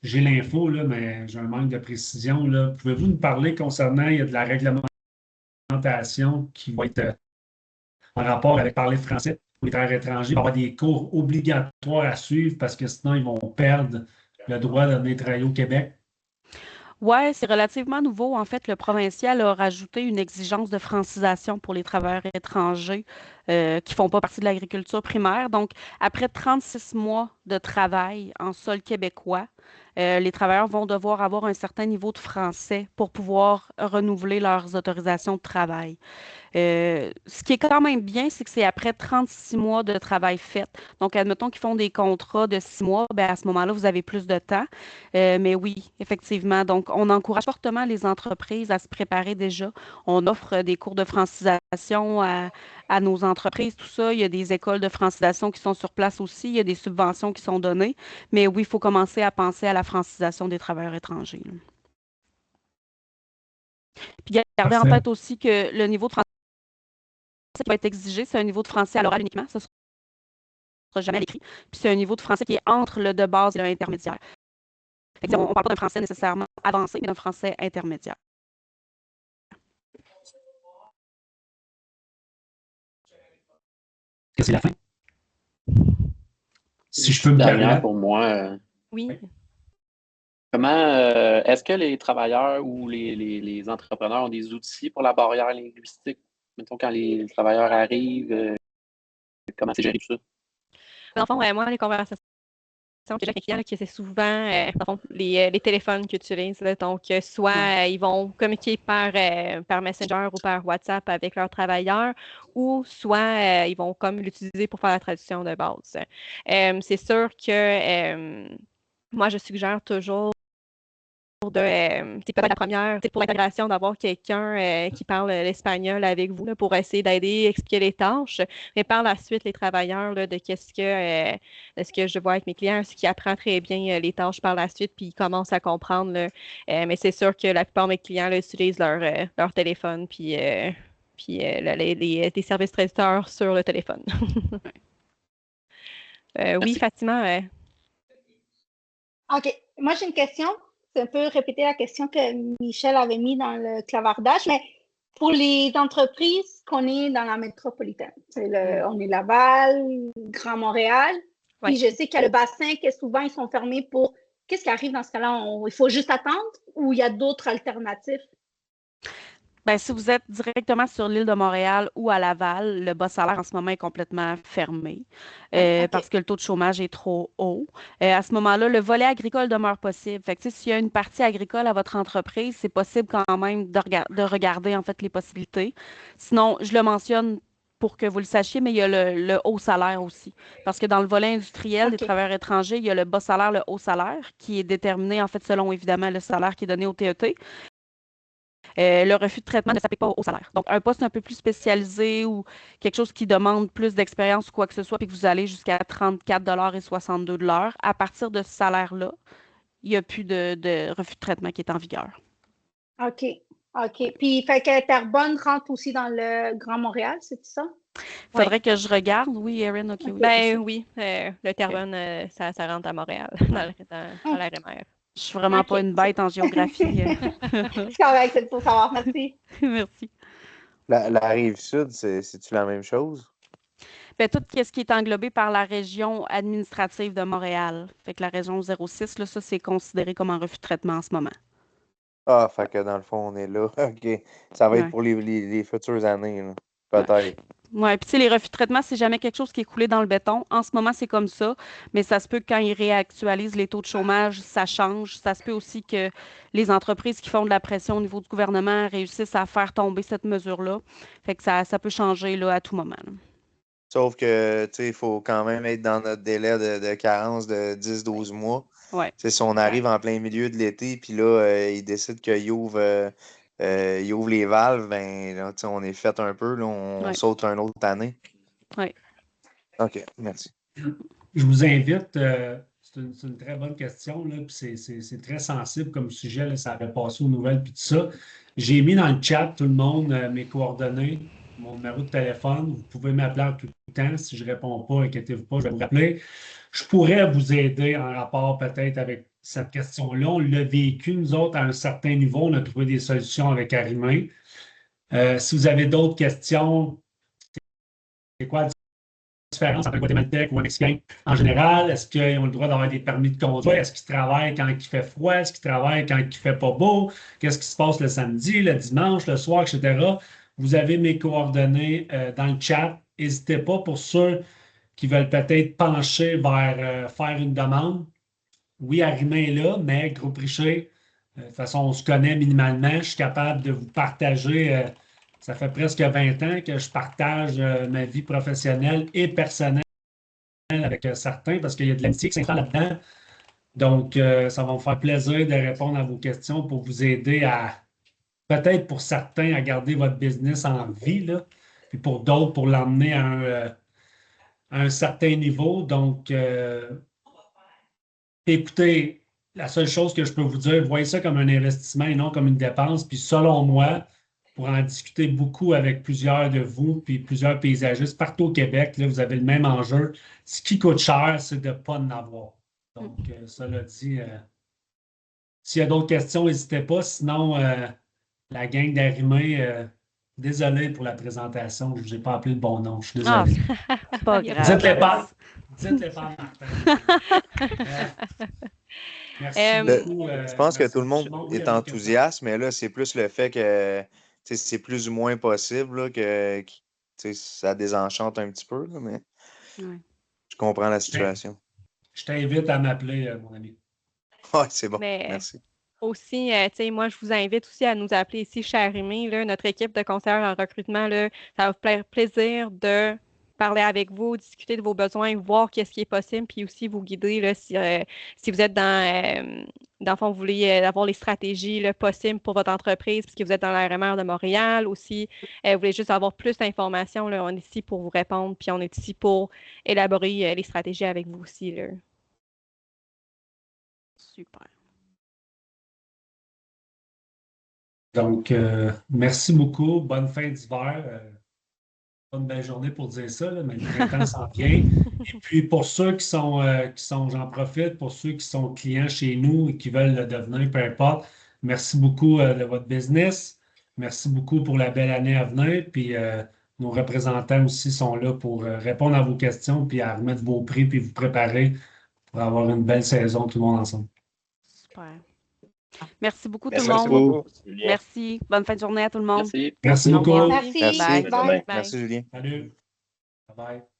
J'ai l'info, là, mais j'ai un manque de précision. Là. Pouvez-vous nous parler concernant, il y a de la réglementation qui va être en rapport avec parler français pour les travailleurs étrangers. Il va y avoir des cours obligatoires à suivre parce que sinon, ils vont perdre le droit de venir travailler au Québec. Oui, c'est relativement nouveau. En fait, le provincial a rajouté une exigence de francisation pour les travailleurs étrangers qui ne font pas partie de l'agriculture primaire. Donc, après 36 mois de travail en sol québécois, les travailleurs vont devoir avoir un certain niveau de français pour pouvoir renouveler leurs autorisations de travail. Ce qui est quand même bien, c'est que c'est après 36 mois de travail fait. Donc, admettons qu'ils font des contrats de 6 mois, bien, à ce moment-là, vous avez plus de temps. Mais oui, effectivement. Donc, on encourage fortement les entreprises à se préparer déjà. On offre des cours de francisation à nos entreprises, tout ça. Il y a des écoles de francisation qui sont sur place aussi. Il y a des subventions qui sont données. Mais oui, il faut commencer à penser à la francisation des travailleurs étrangers, là. Puis, gardez en tête aussi que le niveau de francisation qui va être exigé, c'est un niveau de français à l'oral uniquement. Ça ne sera jamais à l'écrit. Puis c'est un niveau de français qui est entre le de base et l'intermédiaire. On ne parle pas d'un français nécessairement avancé, mais d'un français intermédiaire. C'est la fin. Si je peux me Dernière permettre. pour moi. Oui. Comment est-ce que les travailleurs ou les entrepreneurs ont des outils pour la barrière linguistique? Mettons, quand les travailleurs arrivent, comment c'est géré tout ça? Dans le fond, moi, les conversations que j'ai avec mes clients, là, que c'est souvent dans le fond, les téléphones qu'ils utilisent. Là. Donc, soit ils vont communiquer par Messenger ou par WhatsApp avec leurs travailleurs, ou soit ils vont comme l'utiliser pour faire la traduction de base. C'est sûr que moi, je suggère toujours c'est peut-être la première, pour l'intégration, d'avoir quelqu'un qui parle l'espagnol avec vous là, pour essayer d'aider, expliquer les tâches. Mais par la suite, les travailleurs, là, de ce que je vois avec mes clients, c'est qu'ils apprennent très bien les tâches par la suite, puis ils commencent à comprendre. Là. Mais c'est sûr que la plupart de mes clients là, utilisent leur téléphone, puis les services traducteurs sur le téléphone. Oui, Fatima. OK. Moi, j'ai une question. C'est un peu répéter la question que Michel avait mis dans le clavardage, mais pour les entreprises qu'on est dans la métropolitaine, on est Laval, Grand Montréal, puis je sais qu'il y a le bassin que souvent ils sont fermés pour. Qu'est-ce qui arrive dans ce cas-là? Il faut juste attendre ou il y a d'autres alternatives? Bien, si vous êtes directement sur l'île de Montréal ou à Laval, le bas salaire en ce moment est complètement fermé parce que le taux de chômage est trop haut. À ce moment-là, le volet agricole demeure possible. Fait que, s'il y a une partie agricole à votre entreprise, c'est possible quand même de regarder en fait les possibilités. Sinon, je le mentionne pour que vous le sachiez, mais il y a le haut salaire aussi. Parce que dans le volet industriel des travailleurs étrangers, il y a le bas salaire, le haut salaire, qui est déterminé en fait selon évidemment le salaire qui est donné au TET. le refus de traitement ne s'applique pas au salaire. Donc, un poste un peu plus spécialisé ou quelque chose qui demande plus d'expérience ou quoi que ce soit, puis que vous allez jusqu'à 34,62 $ de l'heure, à partir de ce salaire-là, il n'y a plus de refus de traitement qui est en vigueur. OK. OK. Puis, fait que Terrebonne rentre aussi dans le Grand Montréal, c'est ça? Il faudrait que je regarde. Oui, Erin, OK. Oui, Ben oui, le Terrebonne, ça rentre à Montréal, dans la RMR. Je suis vraiment pas une bête en géographie. C'est correct, c'est pour savoir. Merci. Merci. La Rive-Sud, c'est-tu la même chose? Ben, tout ce qui est englobé par la région administrative de Montréal. Fait que la région 06, là, ça, c'est considéré comme un refus de traitement en ce moment. Ah, fait que dans le fond, on est là. OK. Ça va être Ouais. pour les futures années, là. Peut-être. Oui, puis tu sais, les refus de traitement, c'est jamais quelque chose qui est coulé dans le béton. En ce moment, c'est comme ça, mais ça se peut que quand ils réactualisent les taux de chômage, ça change. Ça se peut aussi que les entreprises qui font de la pression au niveau du gouvernement réussissent à faire tomber cette mesure-là. Fait que ça peut changer là, à tout moment, là. Sauf que, tu sais, il faut quand même être dans notre délai de carence de 10-12 mois. Ouais. Tu sais, si on arrive en plein milieu de l'été, puis là, ils décident qu'ils ouvrent les valves, ben, là, tu sais, on est fait un peu, là, on Ouais. saute une autre année. Oui. OK, merci. Je vous invite, c'est une très bonne question, là, puis c'est très sensible comme sujet, là, ça avait passé aux nouvelles, puis tout ça. J'ai mis dans le chat, tout le monde, mes coordonnées, mon numéro de téléphone. Vous pouvez m'appeler en tout temps. Si je ne réponds pas, inquiétez-vous pas, je vais vous rappeler. Je pourrais vous aider en rapport peut-être avec cette question-là. On l'a vécu, nous autres, à un certain niveau. On a trouvé des solutions avec Arrimé. Si vous avez d'autres questions, c'est quoi la différence entre un Guatémaltèque ou un Mexicain en général? Est-ce qu'ils ont le droit d'avoir des permis de conduire? Est-ce qu'ils travaillent quand il fait froid? Est-ce qu'ils travaillent quand il ne fait pas beau? Qu'est-ce qui se passe le samedi, le dimanche, le soir, etc.? Vous avez mes coordonnées dans le chat. N'hésitez pas pour ceux qui veulent peut-être pencher vers faire une demande. Oui, Arrimé est là, mais Groupe Richer, de toute façon, on se connaît minimalement. Je suis capable de vous partager. Ça fait presque 20 ans que je partage ma vie professionnelle et personnelle avec certains parce qu'il y a de l'amitié qui s'installe là-dedans. Donc, ça va me faire plaisir de répondre à vos questions pour vous aider à, peut-être pour certains, à garder votre business en vie, là, puis pour d'autres, pour l'emmener à un certain niveau. Donc, écoutez, la seule chose que je peux vous dire, voyez ça comme un investissement et non comme une dépense. Puis selon moi, pour en discuter beaucoup avec plusieurs de vous, puis plusieurs paysagistes partout au Québec, là, vous avez le même enjeu. Ce qui coûte cher, c'est de ne pas en avoir. Donc, cela dit, s'il y a d'autres questions, n'hésitez pas. Sinon, la gang d'Arrimé, désolé pour la présentation, je n'ai pas appelé le bon nom. Je suis désolé. C'est pas grave. Dites-les pas à Martin. Merci beaucoup. Je pense que tout le monde est enthousiaste, mais là, c'est plus le fait que c'est plus ou moins possible là, que ça désenchante un petit peu, là, mais je comprends la situation. Je t'invite à m'appeler, mon ami. Oui, c'est bon. Mais merci. Aussi, moi, je vous invite aussi à nous appeler ici chez Arrimé, là, notre équipe de conseillers en recrutement, là, ça va vous faire plaisir de parler avec vous, discuter de vos besoins, voir qu'est-ce qui est possible, puis aussi vous guider là, si vous êtes dans le fond, vous voulez avoir les stratégies là, possibles pour votre entreprise, puisque vous êtes dans la RMR de Montréal aussi, vous voulez juste avoir plus d'informations, là, on est ici pour vous répondre, puis on est ici pour élaborer les stratégies avec vous aussi. Là. Super. Donc, merci beaucoup. Bonne fin d'hiver. Pas une belle journée pour dire ça, là, mais le printemps s'en vient. Et puis, pour ceux qui sont, j'en profite, pour ceux qui sont clients chez nous et qui veulent le devenir, peu importe, merci beaucoup de votre business. Merci beaucoup pour la belle année à venir. Puis, nos représentants aussi sont là pour répondre à vos questions, puis à remettre vos prix, puis vous préparer pour avoir une belle saison, tout le monde ensemble. Super. Merci beaucoup, Merci tout le monde. beaucoup. Merci. Bonne fin de journée à tout le monde. Merci beaucoup. Merci. Merci. Bye. Merci, Julien. Salut. Bye bye.